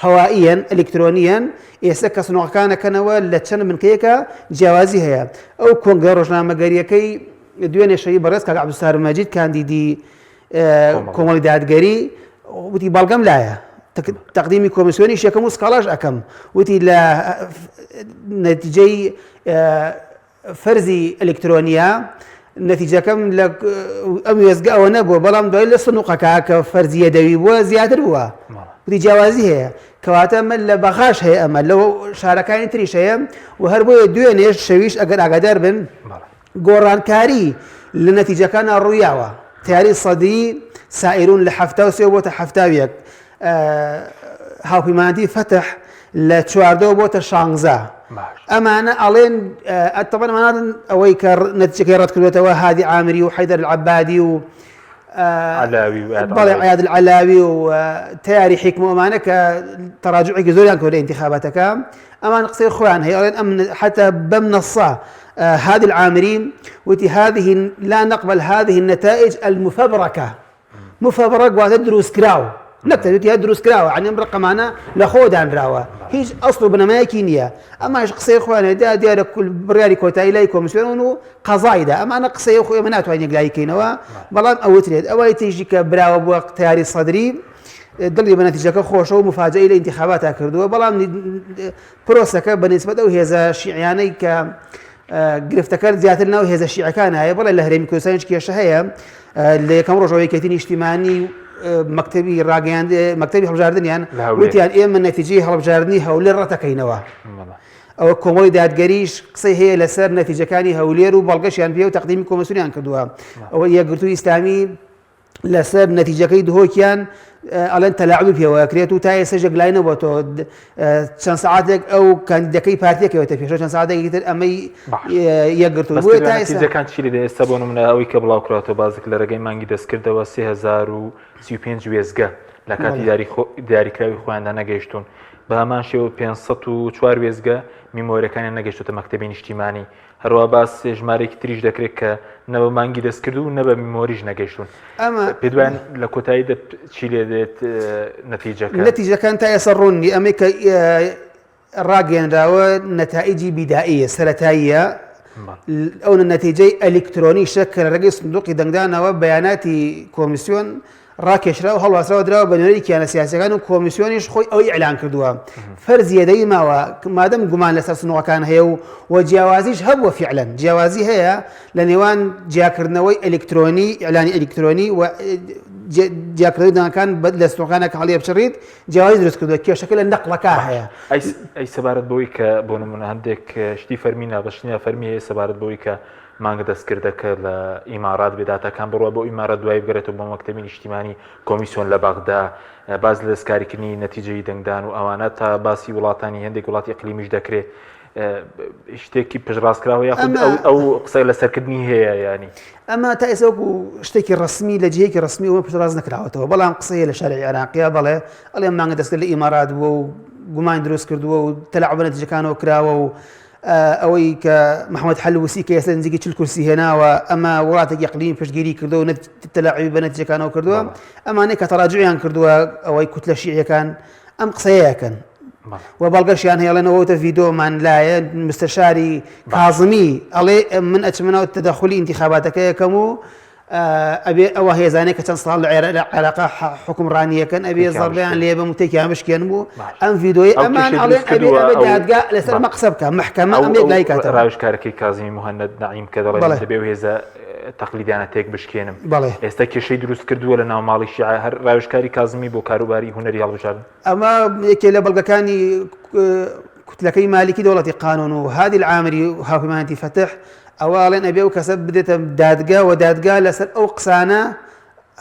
هەوائیەن ئەلکترۆنیەن ئێستا کە سنووقەکانەکەنەوە لە چەند بنکەیەکە جیاوازی هەیە ئەو کۆنگرە ڕۆژنامەگەریەکەی دوێنێ شەوی بەڕێز کاک عەبدولستار مەجید کاندیدی کۆمەڵی دادگەری وتی بەڵگەم لایە تەقدیمی کۆمیسیۆنی یەکەم و سکاڵاش ئەەکەم وتی لە نەتیجەی فەرزی ئەلکترۆنیە نەتیجەکەم لە ئەم وێزگە ئەوە نەبووە بەڵام دوای لە سنووقەکە کە فەرزی یەدەوی بووە زیاتر بووە وتی جیاوازی هەیە کەواتە ئەمە لە بەخاش هەیە ئەمە لەو شارەکانی تریش هەیە و هەر بۆیە دوێنێش شەویش ئەگەر ئاگادار بن گۆڕانکاری لە نەتیجەکانە ڕوویاوە تیاری سەدی سائرون لە 73 بۆتە 71 هاوپەیمانیی فەتح لە 14 بۆتە 16 ئەمانە ئەڵێن ئەتەبەن ئەمانە ئەوەی کە نەتیجەکەی ڕەت کردوێتەوە هادی عامری و حەیدەر العەبادی و بەڵێ عیاد العەلاوی و تیاری حیکم ئەمانە کە تەراجعێکی زۆریان کردە لە ئینتیخاباتەکە ئەمان قسەی خۆیان هەیە ئەڵێن ئەم حتى بەم نەسە هادي العامري وتي هذه لا نقبل هذه النتائج المفبركة مفبرك وتدرس كراو نكتب يدرس كراو يعني رقم أنا لخود عن راوا هيج أصله بنما كينيا أما إيش قصي إخواني دا ديار كل بريالي كوتا إليكم مسؤولون قضايدا أما أنا قصي إخواني مناتو عيني قلاي كينوا بلان أو تريد أول تيجي كبراو بوقت تاري صدري دڵی بە نەتیجەکە خۆشە و مفاجئەی لە ئینتیخاباتە کردووە بەڵام پرۆسەکە بەنسبەت ئەو هێزە شیعیانەی کە گرفتەکە زیاتر ناو هێزە شیعەکان هەیە بەڵێ لە هەرێمی کوردستان کێشە هەیە لە یەکەم ڕۆژەوەی یەکێتی نیشتیمانی مەکتەبی ڕاگەیاند مەکتەبی هەڵبژاردنیان وتیان ئێمە نەتیجەی هەڵبژاردننی هەولێر ڕەتەکەینەوە ئەوە کۆمەڵی دادگەریش قسەی هەیە لەسەر نەتیجەکانی هەولێر و بەڵگەشیان پێ و تەقدیمی کۆمسیۆنیان کردووە ئەوە یەکگرتووی ئیسلامی لەسەر نەتیجەکەی دهۆکیان ئەڵێن تەلاعبی پێوەکرێت و تا ئێستا گلای نەبووە تۆ چەند ساعاتێک ئەو کاندیدەکەی پارتیەکەوێتە پێش چەند ساعتێکی تر ئەمەی یەکگرتووە بۆیە تا نەتیجەکان چی لێ ئێستا بۆ نمونە ئەوەی کە بڵاوکراتەوە بازێک لە ڕێگەی مانگی دەستکردەوە 3035 وێزگە لە کاتی دیاریکراوی خۆیاندا نەگەیشتون بە هەمان شێوە 504 وێزگە میمۆریەکانیان نەگەیشتوتە مەکتەبی نیشتیمانی هەروە باس ژمارەیەکی تریش دەکرێت کە نەبە مانگی دەستکرد و نەبە میمۆریش نەگەیشتون پێ دوایان لە کۆتایی چی لێ دێت نەتیجەکان تا ئێستا ڕوونی ئەمەی کە ڕاگەێنراوە نەتائیجی بیدائیە سەرەتاییە ئەو نەتیجەی ئەلکترۆنی شەک کە لە ڕێگەی سندوقی دەنگدانەوە بەیاناتی کۆمیسیۆن ڕاکێشرا و هەڵواسراوە درراوە بە نوێی کیانە سیاسەکان و کۆمیسیۆنیش خۆی ئەوی ئەعلان کردووە فەرزیەدەی ماوە مادەم گومان لەسەر سنووەکان هەیە و جیاوازیش هەبووە فعلەن جیاوازی هەیە لە نێوان جیاکردنەوەی ئەلکترۆنی ئیعلانی ئەلکترۆنی و جیاکردنەوەی دەنگەکان لە سنووەکانە کە هەڵی بچڕیت جیاوازی دروست کردووە کێشەکە لە نەقڵەکە هەیە ئەی سەبارەت بەوەی کە بۆ نمونە هەندێک شتی فەرمینا بەشنیا فەرمی هەیە سەبارەت بەوەی کە مانگە دەستکردەکە لە ئیمارات بێداتەکان بڕوە بۆ ئیمارەت دوای بگرێتەوە بۆ مەکتەبی نیشتیمانی کۆمیسیۆن لە بەغدا باز لە دەستکاریکردنی نەتیجەی دەنگدان و ئەوانە تا باسی وڵاتانی هەندێک وڵاتی ئیقلیمیش دەکرێت شتێکی پشتڕاستکراوە یاخود ئەو قسەی لەسەرکردنی هەیە ینی ئەمە تا ئێستا وەکو شتێکی ڕسمی لە جهەیەکی ڕسمی وە پشتڕاست نەکراوەتەوە بەڵام قسەیە لە شارعی عێراقیە بەڵێ ئەڵێ مانگە دەستکرد لە ئیمارات بووە و گومان دروست کردووە و تەلاعوب بە نەتیجەکانەوە کراوە و ئەوەی کە محەممەد حەلووسی کە ئێستا نزیکی 40 کورسی هێناوە ئەمە وڵاتێکی یەقلیم پشتگیری کردو و تەلاعوبی بە نەتیجەکانەوە کردووە ئەمانەی کە تەراجوعیان کردووە ئەوەی کوتلە شیعیەکان ئەم قسەیەکەن و بەڵگەشیان هێڵێنەوەتە ڤیدۆمان لایە مستەشاری کاظمی ئەڵێ من ئەچمنەوە تەدەخلی ئینتیخاباتەکە یەکەم و ئەبێ ئەوە هێزانێک کە چەند ساڵ لە عێراقا حکومڕانیەکەن ئەبێ زەڕبیان لێ بە متێکیان بشکێن بوو ئەم ڤیدۆی ئەمان ئەڵێن ئەبێ دادگا لەسەر مە قسە بکە محکەمە ئەمێک لای کاتەوە ڕاوێژکارەکەی کازمی مهەند نەعیم کە دەڵێت دەبێ هێزە تەقلیدیانە تێک بشکێنم ئێستا کێشەی دروست کردووە لە ناو ماڵی شیعە هەر ڕاوێژکاری کازمی بۆ کاروباری هونەری هەڵبژاردن ئەمە یەکێ لە بەڵگەکانی کوتلەکەی مالکی دەوڵەتی قانون و هادی العامری و هاوکمانیەتی فەتح ئەوڵێن ئەبێ و کەسە بدێتە دادگا و دادگا لەسەر ئەو قسانە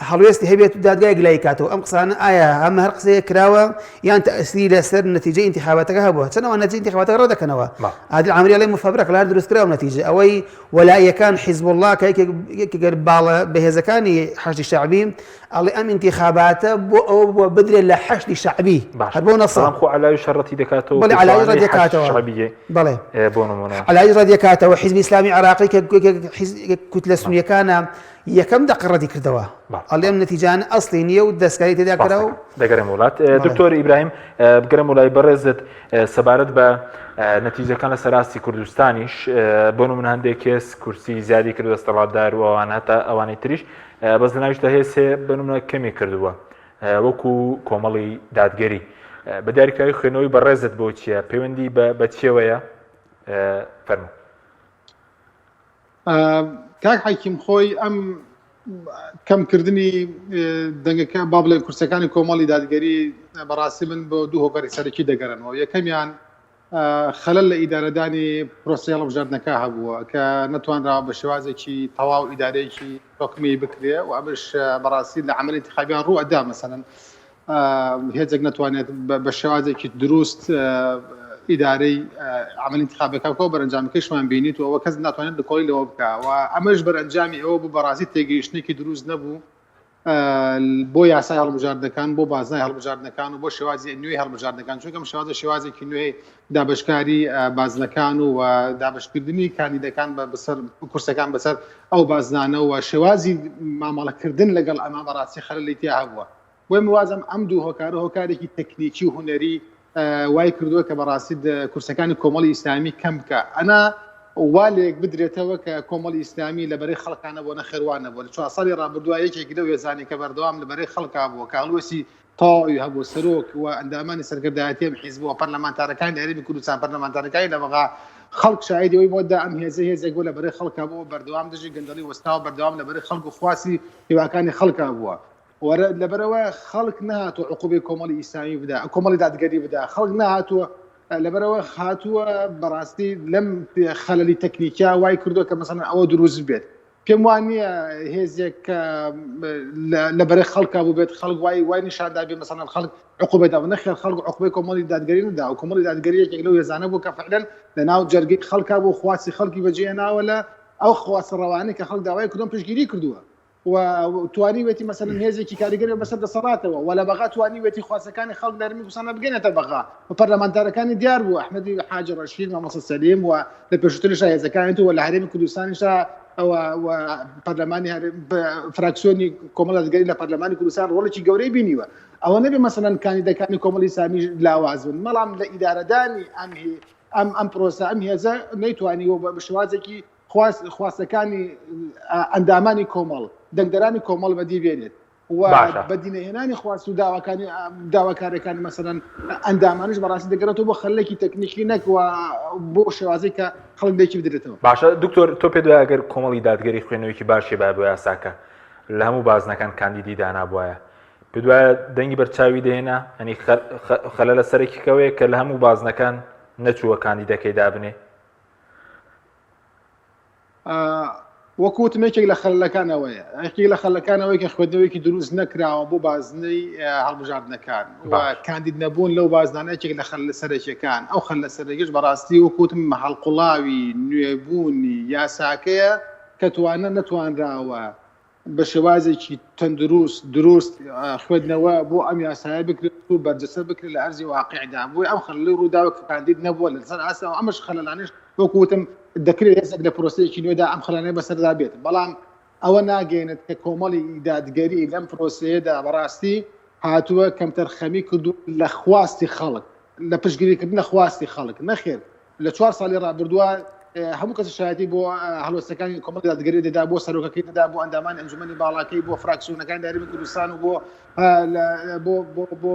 هەڵوێستی هەبێت و دادگای گلای کاتەوە ئەم قسانە ئایا ئەمە هەر قسەیە کراوە یان تەئسیری لەسەر نەتیجەی ئینتیخاباتەکە هەبووە چەنەوە نەتیجەی ئینتیخاباتەکە ڕەدەکەنەوە عادل عامری ئەڵێ مفەبرەک لە هەر دروستکراوە نەتیجە ئەوەی وەلایەکان حیزب الله کە یەکێک باڵە بەهێزەکانی حەشدی شەعبی ئەڵێ ئەم ئینتیخاباتە بۆ ئەوە بووە بدرێت لە حەشدی شەعبی هەر بۆ نەسڵ خۆ عەلاوی شەڕەتی دەکاتەوە بەڵێ عەلاوی ڕەدیەکاتەوە بەڵێ بۆ نمونە عەلاوی ڕەدیەکاتەوە حیزبی ئیسلامی عێراقی کە کوتلە سونیەکانە یەکەم دەقڕەتی کردەوە ئەڵێم نەتیجانە ئەسڵی نییە و دەستکاری تێدا کراوە دەگەرم وڵات دکتۆر ئیبراهیم بگەرم وڵای بەڕێزت سەبارەت بە نەتیجەکان لە سەراستی کوردستانیش بۆ نمونە هەندێک کێس کورسی زیادی کرد دەستەڵاتدار و ئەوان هەتا ئەوانەی تریش بەس لە ناویشدا هەیە سێ بە نمونە کەمی کردووە وەکو کۆمەڵی دادگەری بە دیاریکراوی خوێنەوەی بەڕێزت بۆ چییە پەیوەندی بە چێوەیە فەرموو کاک حەکیم خۆی ئەم کەمکردنی دەنگەکە با بڵێ کورسەکانی کۆمەڵی دادگەری بەڕاستی من بۆ دوو هۆکاری سەرەکی دەگەڕنەوە یەکەمیان خەلەل لە ئیدارەدانی پرۆسی هەڵبژاردنەکە هەبووە کە نەتوانراوە بە شێوازێکی تەواو ئیدارەیەکی حکمی بکرێ و ئەمەش بەڕاستی لە عەمەلی انتیخابیان ڕوو ئەدا مەسەلەن هێزێک نەتوانێت بە شێوازێکی دروست ئیدارەی عملی انتخابەکە بکەوە بەرەنجامەکەیشمان بینیت و ئەوە کەس ناتوانێت لەکۆڵی لەوە بکە و ئەمەش بەرەنجامی ئەوە بوو بەڕاستی تێگەیشتنێکی دروست نەبوو بۆ یاسای هەڵبژاردنەکان بۆ بازنای هەڵبژاردنەکان و بۆ شێوازی نوێی هەڵبژاردنەکان چونکەم شێوازێکی نوێی دابشکاری بازنەکان و دابشکردنی کاندیدەکان بەسەر کورسەکان بەسەر ئەو بازنانە و شێوازی مامەڵەکردن لەگەڵ ئەمە بەڕاستی خەلەلی تیا هەبووە بۆی موازم ئەم دوو هۆکارێکی تەکنیکی و هونەری وای کردووە کە بەڕاستی کورسەکانی کۆمەڵی ئیسلامی کەم بکە ئەنا والێک بدرێتەوە کە کۆمەڵی ئیسلامی لەبەرەی خەڵکانە بۆ نەخێوانە بۆ لە 4 ساڵی ڕابردووە یەکێک لەو ێزانی کە بەردەوام لەبەرەی خەڵکا بووە کە هەڵوەسی تاوی هەبوو سەرۆک و ئەندامانی سەرکردایەتی حیزب و پەرلەمانتارەکانی هەرێمی کوردستان پەرلەمانتارەکانی لە بەغا خەڵک شاهیدەوەی بۆدا ئەم هێزێک بۆ لەبەرەی خەڵکا بووە بەردەوام دژی گەندەڵی وەستاوە بەردەوام لەبەرەی خەڵک و خواسی هیواکانی خەڵکا بووە وەرە لەبەرەوە خەڵک نهاتوە عقوبەی کۆمەڵی ئیسلامی بدا کۆمەڵی دادگەری بدا خەڵک نهاتووە لەبەرەوە هاتووە بەڕاستی لەم خەلەلی تەکنیکیا وای کردووە کە مەسەڵەن ئەوە دروست بێت پێم وانە هێزێک لە بەرەی خەڵکا بوو بێت خەڵک وای نیشاندا بێ مەسەڵەن خەڵک عقوبەدا بوو نەخێر خەڵک عقوبەی کۆمەڵی دادگەری نەدا و کۆمەڵی دادگەری یەکێک لەو هێزانە بوو کە فعلەن لەناو جەرگەی خەڵکا بوو خواسی خەڵکی بەجێهێناوە لە ئەو خواستە ڕەوانەی کە خەڵک داوای کردوم پشتگیری کردووە و توانی وێتی مەسەلەن هێزێکی کاریگەری بەسەر دەسەڵاتەوە ولا بەغا توانی وێتی خواستەکانی خەڵک لە هەرێمی کوردستان بگەنێتە بەغا و پەرلەمانتارەکانی دیار بوو ئەحمەدی حاجی ڕەشید مامۆستا سەلیم و لە پێشووتریشا هێزەکانی و لە هەرێمی کوردستانیشا پەرلەمانی فراکسیۆنی کۆمەڵ دادگەری لە پەرلەمانی کوردستان ڕۆڵێکی گەورەی بینیوە ئەوە نەبێ مەسەلەن کاندیدەکانی کۆمەڵی سامی لاواز بن بەڵام لە ئیدارەدانی ئەم پرۆسە ئەم هێزە نەیتوانیوە بە شێوازێکی خواستەکانی ئەندامانی کۆمەڵ دەنگدەرانی کۆمەڵ بەدی بێنێت و بەدینەهێنانی خواست و داواکارەکانی مەسەلەن ئەندامانش بەڕاستی دەگەڕێتەوە بۆ خەلێکی تەکنیکی نەکوە بۆ شێوازەی کە خەڵک دێکی بدرێتەوە. باشە دکتۆر تۆ پێ دوای ئەگەر کۆمەڵی دادگەری خوێنەوەیکی باشی با بۆ یاساکە لە هەموو بازنەکان کاندیدی دانابووایە پێ دوایە دەنگی بەرچاوی دێنا ئەنی خەلە لە سەرێکیکەوەیە کە لە هەموو بازنەکان نەچووە کاندیدەکەی دابنێ وەکوتمێکێک لە خەلەکانەوەیە ئەکی لە خەلەکانەوەی کە خوێندنەوەیکی دروست نەکراوە بۆ بازنەی هەڵبژاردنەکان و کاندید نەبوون لەو بازنانەیەکێک لە خەل سەرەکیەکان ئەو خەل لە سەرەکیش بەڕاستی وەکوتم هەڵقوڵاوی نوێبوونی یاساکەیە کە توانە نەتوانراوە بە شێوازێکی تەندروست دروست خوێندنەوە بۆ ئەم یاسایە بکرێت و بەرجەسەر بکرێت لە ئەرزی واقعیدا بۆی ئەم خەلەی ڕووداوە کە کاندید نەبووە لەسەر ئاسا و ئەمەش خەلەلانش وەکوتم دەکرێت هێزێک لە پرۆسەیەکی نوێدا ئەم خەلانەی بەسەردا بێت بەڵام ئەوە ناگەێنێت کە کۆمەڵی دادگەری لەم پرۆسەیەدا بەڕاستی هاتووە کەمتەرخەمی کردو لە خواستی خەڵک لە پشتگیریکردنە خواستی خەڵک نەخێر لە 4 ساڵی ڕابردووە هەموو کەس شایەتی بۆ هەڵوەستەکانی کۆمەڵی دادگەری دەدا بۆ سەرۆکەکەی دەدا بۆ ئەندامانی ئەنجومەنی باڵاکەی بۆ فراکسیۆنەکانی هەرێمی کوردستان و بۆ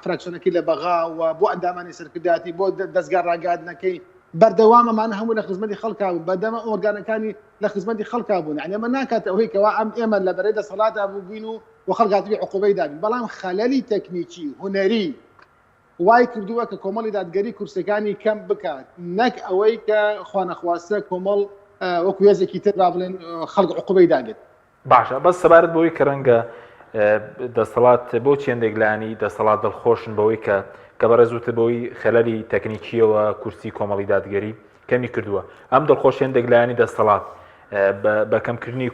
فراکسیۆنەکەی لە بەغا و بۆ ئەندامانی سەرکرداتی بۆ دەستگا ڕاگادنەکەی بەردەوامەمان هەموو لە خزمەتی خەڵکا بوو بەدەمە ئۆرگانەکانی لە خزمەتی خەڵکا بوون یعنی ئەمە ناکاتە ئەوەی کەوا ئێمە لە بەرەی دەسەڵاتدا بوو بووین و خەڵک هاتووی عقوبەی دابین بەڵام خەلەلی تەکنیکی هونەری وای کردووە کە کۆمەڵی دادگەری کورسەکانی کەم بکات نەک ئەوەی کە خوانەخواستە کۆمەڵ وەکو هێزێکی تر با بڵێن خەڵک عقوبەی داگێت. باشە بەس سەبارەت بەوەی کە ڕەنگە دەسەڵات بۆ چێندێک لایانی دەسەڵات دڵخۆشن بەوەی کە بەڕێزوتە بەوەی خەلەری تەکنیکیەوە کورسی کۆمەڵی دادگەری کەمی کردووە ئەم دڵخۆشێندێک لایانی دەسەڵات بە کەمکردنی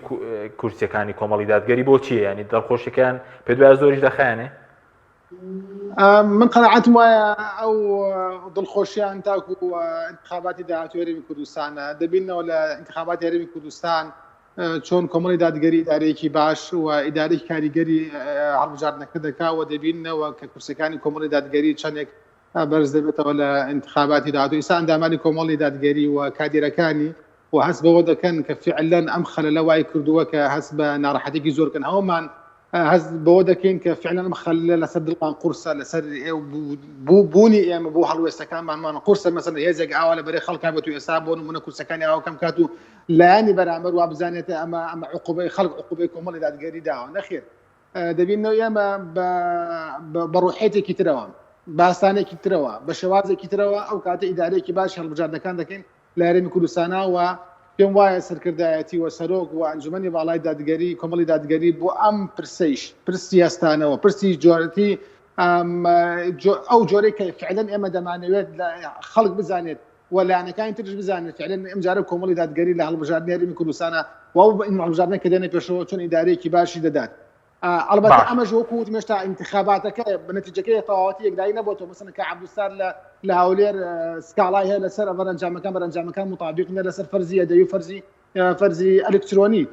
کورسیەکانی کۆمەڵی دادگەری بۆ چیە ینی دڵخۆشیەکان پێ دوای زۆریش دەخایەنێ؟ من قەناعەتم وایە ئەو دڵخۆشیان تاکو انتخاباتی داهاتوو هەرێمی کوردستانە دەبینەوە لە انتخاباتی هەرێمی کوردستان چۆن کۆمەڵی دادگەری ئیدارەیەکی باش و ئیدارەی کاریگەری هەڵبژاردنەکە دەکاوە دەبینەوە کە کورسەکانی کۆمەڵی دادگەری چەندێک بەرز دەبێتەوە لە انتخاباتی داهاتوو ئێستا ئەندامانی کۆمەڵی دادگەری و کادیرەکانی و هەست بەوە دەکەن کە فعلەن ئەم خەلەلە وای کردووە کە هەست بە ناڕەحەتێکی زۆرکەن هەومان هەست بەوە دەکەین کە فعلەن ئەم خەلەلە لەسەر دڵمان قورسە لەسەر بوونی ئێمە بۆ هەڵوێستەکانمان قورسە مەسەلەن هێزێک ئاوا لە بەرەی خەڵکا بێت و ئێستا بۆ نمونە کورسەکانی ئاوا کەم کات و لایانی بەرامبەر وا بزانێتە ئەمە عقوبەی خەڵک عقوبەی کۆمەڵی دادگەری داوە نەخێر دەبینەوە ئێمە بە ڕوحێتێکی ترەوە باستانێکی ترەوە بە شێوازێکی ترەوە ئەو کاتە ئیدارەیەکی باش هەڵبژاردنەکان دەکەین لە هەرێمی کوردستانە و پێم وایە سەرکردایەتی و سەرۆک و ئەنجومەنی باڵای دادگەری کۆمەڵی دادگەری بۆ ئەم پرسی ئەستانەوە پرسی جۆرەتی ئەو جۆرەی کە فعلەن ئێمە دەمانەوێت خەڵک بزانێت و لایەنەکانی ترش بزانێت فعلەن ئەمجارە کۆمەڵی دادگەری لە هەڵبژاردنی هەرێمی کوردستانە و هەڵبژاردنە کە دێنە پێشەوە چۆن ئیدارەیەکی باشی دەدات البته ئەمەش وەکووت مێشتا انتخاباتەکە بەنەتیجەکەی تەواوەتی یەکدایی نەبووەوە مەسەڵەن کە عەبدولستار لە هەولێر سکاڵای هەیە لەسەر بەرەنجامەکان مطابق نە لەسەر فەرزی ئەدەبی و فەرزی ئەلکترۆنی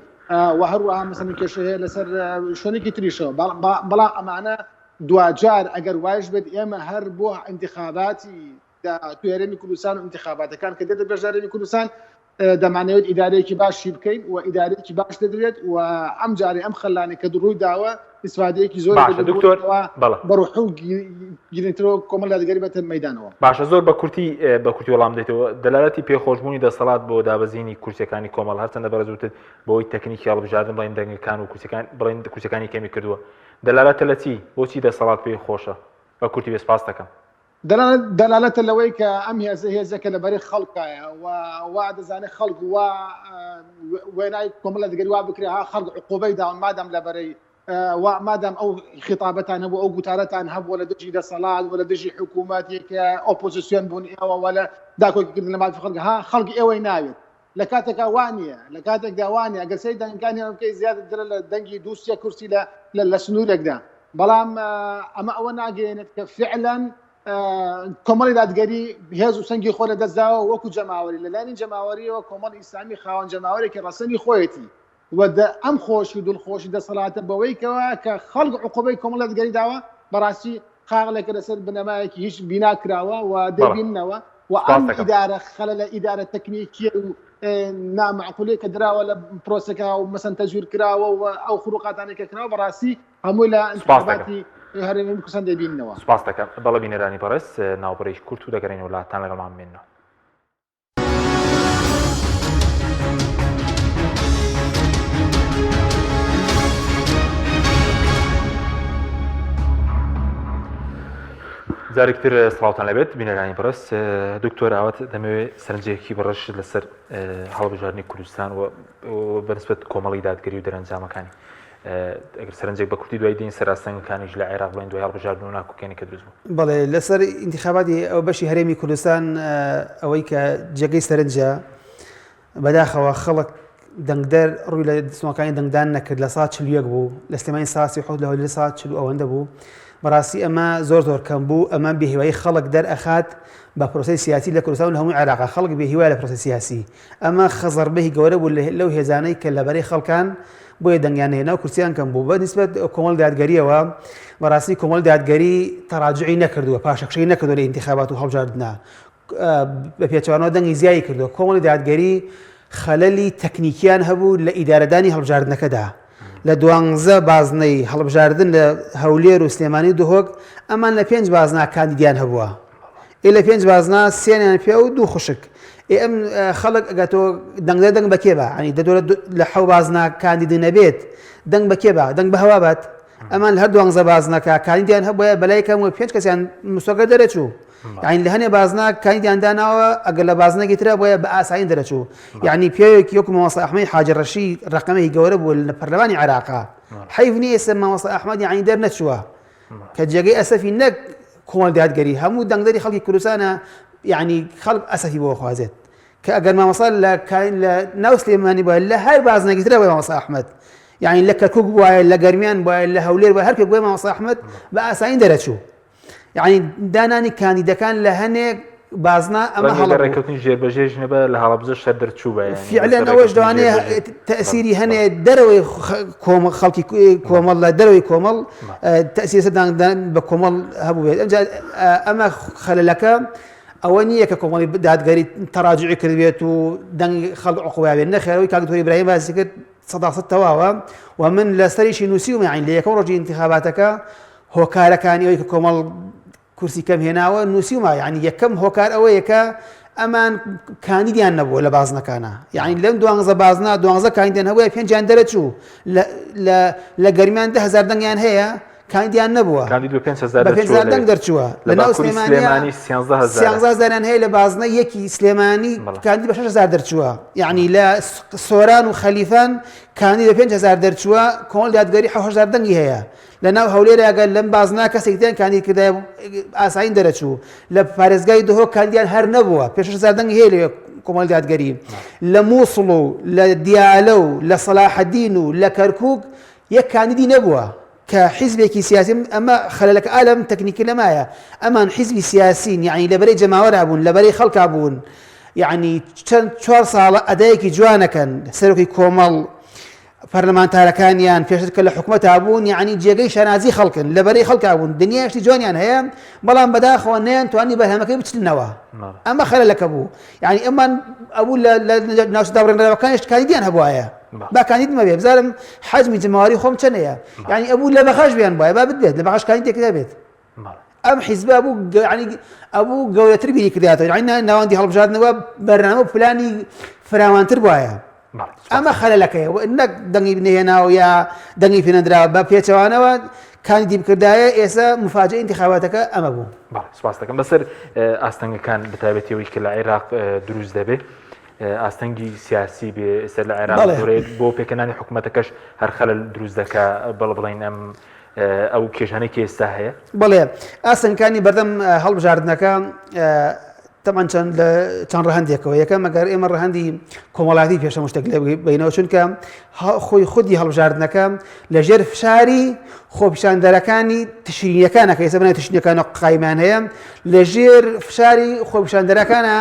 و هەروەها مەسەڵەن کێشە هەیە لەسەر شوێنێکی تریشەوە بەڵام ئەمانە دوجار ئەگەر وایش بێت ئێمە هەر بۆ انتخاباتی توی هەرێمی کوردستان و انتخاباتەکان کە دێتە بەش هەرێمی کوردستان دەمانەوێت ئیدارەیەکی باشی بکەین و ئیدارەیەکی باش دەدرێت و ئەم جارێ ئەم خەلانی کە ڕووی داوە استفادەیەکی زۆر بەڕوح و گرنگترەوە کۆمەڵ دادگەری بێتە مەیدانەوە. باشە زۆر بە کورتی وەڵام دێتەوە دەلالەتی پێخۆشبوونی دەسەڵات بۆ دابەزینی کورسەکانی کۆمەڵ هەرچەندە بەرەزوتت بۆی تەکنیکی هەڵبژاردن بڵین دەنگەکان و بڵین کورسەکانی کەمی کردووە دەلالەتە لە چی بۆچی دەسەڵات پێی خۆشە بە کورتی بێسپاس دەکەم. دلالة لەوەی کە ئەم هێزەکە لەبەری خەڵکایە وا دەزانێت خەڵک وێنای کۆمەڵە دەگەری وا بکرێ ها خەڵک عقوبەی داون مادام لەبەرەی مادام ئەو خیتابەتان هەبوو ئەو گوتارەتان هەبووە لە دژی دەسەڵات وە لە دژی حکوومەتێکە ئۆپۆزیسیۆن بوون ئێوە وە لە داکۆکردن لە مافی خەڵک ها خەڵک ئێوەی ناوێت لە کاتێکا وانە لە کاتێکدا وانە ئەگەر سەی دەنگانی ئەوکەی زیادە درە لە دەنگی دووسە کورسی لە سنوورێکدا بەڵام ئەمە ئەوە ناگەێنێت کە فعلاً کۆمەڵی دادگەری هێز و سەنگی خۆ لە دەستداوە وەکو جەماوەری لەلایەنی جەماوەریەوە کۆمەڵی ئیسلامی خاوەن جەماوەرێکی ڕەسەنی خۆیەتی ئەم خۆشی دڵخۆشی دەسەڵاتە بەوەیکەوە کە خەڵک عقوبەی کۆمەڵ دەستگەری داوە بەڕاستی قاغڵێکە لەسەر بنەمایەکی هیچ بیناکراوە و دەبینەوە و ئەم ئیدارە خەلە لە ئیدارە تەکنیکی و نامعقولەیە کە دراوە لە پرۆسەکە و مەسەن تەجویر کراوە و ئەو خروقاتانێکە کراوە بەڕاستی هەمووی لە انتخاباتی هەرێمی کوردستان دەبینەوە. سپاس دەکەم بەڵێ بینەرانی بەڕێز ناوبەرەی کورت و دەگەڕێنەوە وڵاتان لەگەڵمان بێنەوە. جارێکتر سڵاوتان لەبێت بینەرانی بەڕێز دکتۆر ئاوات دەمەوێت سەرنجێکی بەڕەش لەسەر هەڵبژاردننی کوردستان و بەنسبەت کۆمەڵی دادگەری و دەرەنجامەکانی ئەگەر سەرنجێک بە کورتی دوای دین سەراسەنگەکانیش لە عێراق بڵێن دوای هەڵبژاردن و ناکۆکێنی کە دروست بوو. بەڵێ لەسەر ئینتیخاباتی ئەو بەشی هەرێمی کوردستان ئەوەی کە جێگەی سەرنجە بەداخەوە خەڵک دەنگدەر ڕووی لە دەستەکانی دەنگدان نەکرد لە ساڵ 41 بوو لە سلێمانی ساسی حوت لە هەولی ساڵ 40 ئەوەندە بوو. بەڕاستی ئەمە زۆر کەم بوو ئەمە بێهیوایی خەڵک دەرئەخات بە پرۆسی سیاسی لە کوردستان و هەمووی عێراق خەڵک بێهیوای لە پرۆسی سیاسی ئەمە خەزەربەی گەورە بوو لەو هێزانەی کە لەبەرەی خەڵکان بۆیە دەنگیان هێنا و کورسیان کەم بوو بە نسبەت کۆمەڵ دادگەریەوە بەڕاستی کۆمەڵ دادگەری تەڕاجعی نەکردووە پاشەکشەی نەکردووە لە ئینتیخابات و هەڵبژاردنە بە پێچوانەوە دەنگی زیایی کردووە کۆمەڵی دادگەری خەلەلی تەکنیکیان هەبوو لە ئیدارەدانی هەڵبژاردنەکەدا لە 12 بازنەی هەڵبژاردن لە هەولێر و سلێمانی دهۆک ئەمان لە 5 بازنا کاندیدیان هەبووە لە 5 بازنا سێنیان پێ و 2 خوشک ئەم خەڵک ئەگەتەوە دەنگ بەکێ بە ینی دەدۆرە لە 7 بازنا کاندیدی نەبێت دەنگ بەکێ بە دەنگ بە هەوا بات ئەمان هەر 12 بازنەکە کاندیدیان هەبووە بەلای کەم و 5 کەسیان مستەقل دەرەچوو یعنی لە هەنێ بازنا کاندیدیان داناوە ئەگەر لە بازنەکی ترە بۆیە بە ئاسایی دەرەچوو یعنی پێوێکی وەکو مامۆستا ئەحمەد حاجی ڕەشید ڕقەمێکی گەورە بوو لە پەرلەمانی عێراقا حەیف نییە ئێستا مامۆستا ئەحمەد یعنی دەرنەچووە کە جێگەی ئەسەفی نەک کۆمەڵ دادگەری هەموو دەنگدەری خەڵکی کوردستانە یعنی خەڵک ئەسەفی بۆ خوازێت کە ئەگەر مامۆستا لە ناو سلێمانی بووە لە هەر بازنێکی ترە بۆی مامۆستا ئەحمەد یعنی لە کەرکووک بووایە لە گەرمیان بووایە لە هەولێر بووە هەر پێک بۆی مامۆستا ئەحمەد بە ئاسایی دەرەچوو یعنی دانانی کاندیدەکان لە هەنێک بازنا ئەمە هەڵەڕێکەوتنی ژێربەژێژ نەبە لە هەڵەبجە شەر دەرچوو بە فعلەن ئەوەش دەوانێت تەئسیری هەنێ دەرەوەی خەڵکی کۆمەڵ لە دەرەوەی کۆمەڵ تەئسیرسەدان بە کۆمەڵ هەبوو بێت ئەمە خەلەلەکە ئەوە نییە کە کۆمەڵی دادگەری تەڕاجعی کردبێت و دەنگ خەڵک عقوبای بێت نەخێرەوەی کاک دکتۆر ئیبراهیم باسی کرد 100% تەواوە و من لە سەریشی نووسیومە یعنی لە یەکەم ڕۆژی انتخاباتەکە هۆکارەکانی ئەوەی کە کۆمەڵ کورسی کەم هێناوە نووسیومە یعنی یەکەم هۆکار ئەوەیە کە ئەمان کاندیدیان نەبووە لە بازنەکانە یعنی لەم 12 بازنا 12 کاندیدیان هەبووە 5 دەرەچوو لە گەرمیان 10,000 دەنگیان هەیە کاندیدیان نەبووە کاندید 5,000 دەنگ دەرچووە لە ناو سلێمانی 13,000 هەیە لە بازنە یەکی سلێمانی کاندید بە 6,000 دەرچووە یعنی لە سۆران و خەلیفان کاندید بە 5,000 دەرچووە کۆمەڵ دادگەری 7,000 دەنگی هەیە لە ناو هەولێرە ئەگەر لەم بازنا کەسێک دیان کاندید کردای ئاساین دەرەچوو لە پارێزگای دهۆک کاندیدیان هەر نەبووە 5,000 دەنگی هەیە لە کۆمەڵ دادگەری لە مووسڵ و لە دیالە و لە سەلاحەدین و لە کەرکووک یەک کاندیدی نەبووە کە حیزبێکی سیاسی ئەمە خەلەلەکە ئالەم تەکنیکی لەمایە ئەمان حیزبی سیاسین یعنی لەبەرەی جەماوەرا بوون لەبەرەی خەڵکا بوون یعنی چەند 4 ساڵە ئەدایەکی جوانەکەن سەرۆکی کۆمەڵ پەرلەمانتارەکانیان پێشتر کە لە حکومەتا بوون یعنی جێگەی شانازی خەڵکن لەبەرەی خەڵکا بوون دنیاشتی جوانیان هەیە بەڵام بەداخەوە نەیان توانی بەرهەمەکەی بچنەوە ئەمە خەلەلەکە بوو یعنی ئەمان ئەبوو لە ناوچە داڕێنەرەوەکانیش کاندیدیان هەبوایە با کاندید مەبێ بزانم حەجمی جەماوەری خۆم چەندەیە یعنی ئەبوو لە بەخەش بیان وایە با بێت لە بەخەش کاندیدێک دەبێت ئەم حیزبە ئەبوو گەورەتر بیری کرداتەوە یعنی ناوەندی هەڵبژاردنەوە بەرنامە و پلانی فراوانتر وایە ئەمە خەلەلەکەیەوە نەک دەنگی بنێناوە یا دەنگی پێنەدراوە بە پێچەوانەوە کاندید بکردایە ئێستا مفاجئ انتخاباتەکە ئەمە بوو. سپاس دەکەم بەسەر ئاستەنگەکان بەتایبەتیەوەی کە لە عێراق دروست دەبێت ئاستەنگی سیاسی بێ ئێستا لە عێراق زۆرێت بۆ پێکەنانی حکوومەتەکەش هەر خەلەل دروست دەکا بڵێن ئەم ئەو کێشانەی کە ئێستا هەیە. بەڵێ ئاستەنگەکانی بەردەم هەڵبژاردنەکە تەمان چەند ڕەهەندێکەوە یەکەم ئەگەر ئێمە ڕەهەندی کۆمەڵاتی پێشەم شتێک لێ بینەوە چونکە خۆی خودی هەڵبژاردنەکە لەژێر فشاری خۆپیشاندەرەکانی تشرینیەکانە کە ئێستا بنای تشرینیەکان قایمان هەیە لەژێر فشاری خۆپیشاندەرەکانە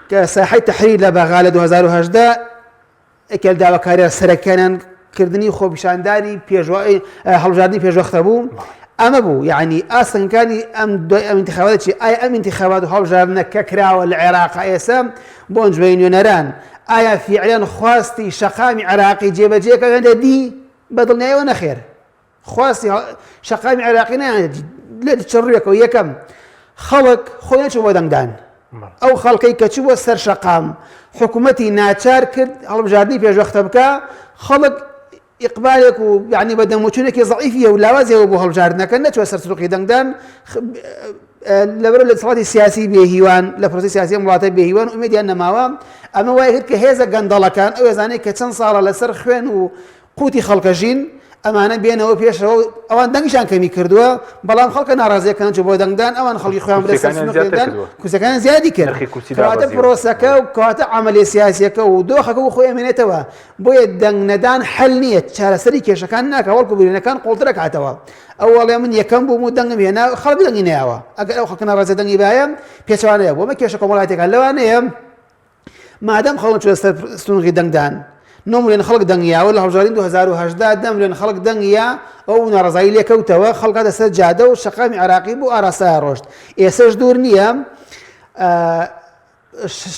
کە ساحەی تەحریر لە بەغا لە 2018 ئەکێل داواکاریە سەرەکیانیان کردنی خۆپیشاندانی هەڵبژاردننی پێشوەختە بوو. ئەمە بوو یعنی ئاستەنگەکانی ئەم انتخابات چی ئایا ئەم انتخابات و هەڵبژاردنە کە کراوە لە عێراق ئێستا بۆ ئەنجومەی نوێنەران ئایا فیعلیان خواستی شەقامی عێراقی جێبەجێکەوێنە دی بەدڵنیایەوە نەخێر خواستی شەقامی عێراقی نەیانێتی لێ چڕوێکەوە یەکەم خەڵک خۆیان چوو بۆ دەنگدان ئەو خەڵکەی کە چوو بۆ سەر شەقام حکوومەتی ناچار کرد هەڵبژاردننی پێشوەختە بکە خەڵک ئیقبالێک و یعنی بە دەموچونێکی زەعیفیە و لاوازیەوە بۆ هەڵبژاردنەکە نەچوە سەر سروقی دەنگدان لەبەر لە دەسەڵاتی سیاسی بێهیوان لە پرۆسی سیاسی وڵاتە بێهیوان ئومێدیان نەماوە ئەمە وایە کرد کە هێزە گەندەڵەکان ئەو ێزانەی کە چەند ساڵە لەسەر خوێن و قوتی خەڵکەژین ئەمانە بێنەوە پێشەوە ئەوان دەنگیشان کەمی کردووە بەڵام خەڵکە ناڕازیەکان چوو بۆ دەنگدان ئەوان خەڵکی خۆیان بدەن کوسەکان زیادی کرد کەواتە پرۆسەکە و کەواتە عەمەلی سیاسیەکە و دۆخەکە و خۆی ئەمێنێتەوە بۆیە دەنگ نەدان حەل نییە چارەسەری کێشەکان ناکە وەڵکو برینەکان قوڵترە کاتەوە ئەو وەڵێ من یەکەم بووم و دەنگم هێنا خەڵک دەنگی نەیاوە ئەگەر ئەو خەڵکە ناڕازیە دەنگی باە پێچەوانەیە بۆ ئەمە کێشە کۆمەڵایەتێکان لەوانەیە مادەم خەڵک چوە سەر ستونغی دەنگدان 9 ملیۆن خەڵک دەنگیاوە لە هەڵبژاردننی 2018 10 ملیۆن خەڵک دەنگیا ئەو ناڕزایی لێکەوتەوە خەڵکە دەسەر جادە و شەقامی عێراقی بوو ئاراستای ڕۆشت ئێسەش دوور نییە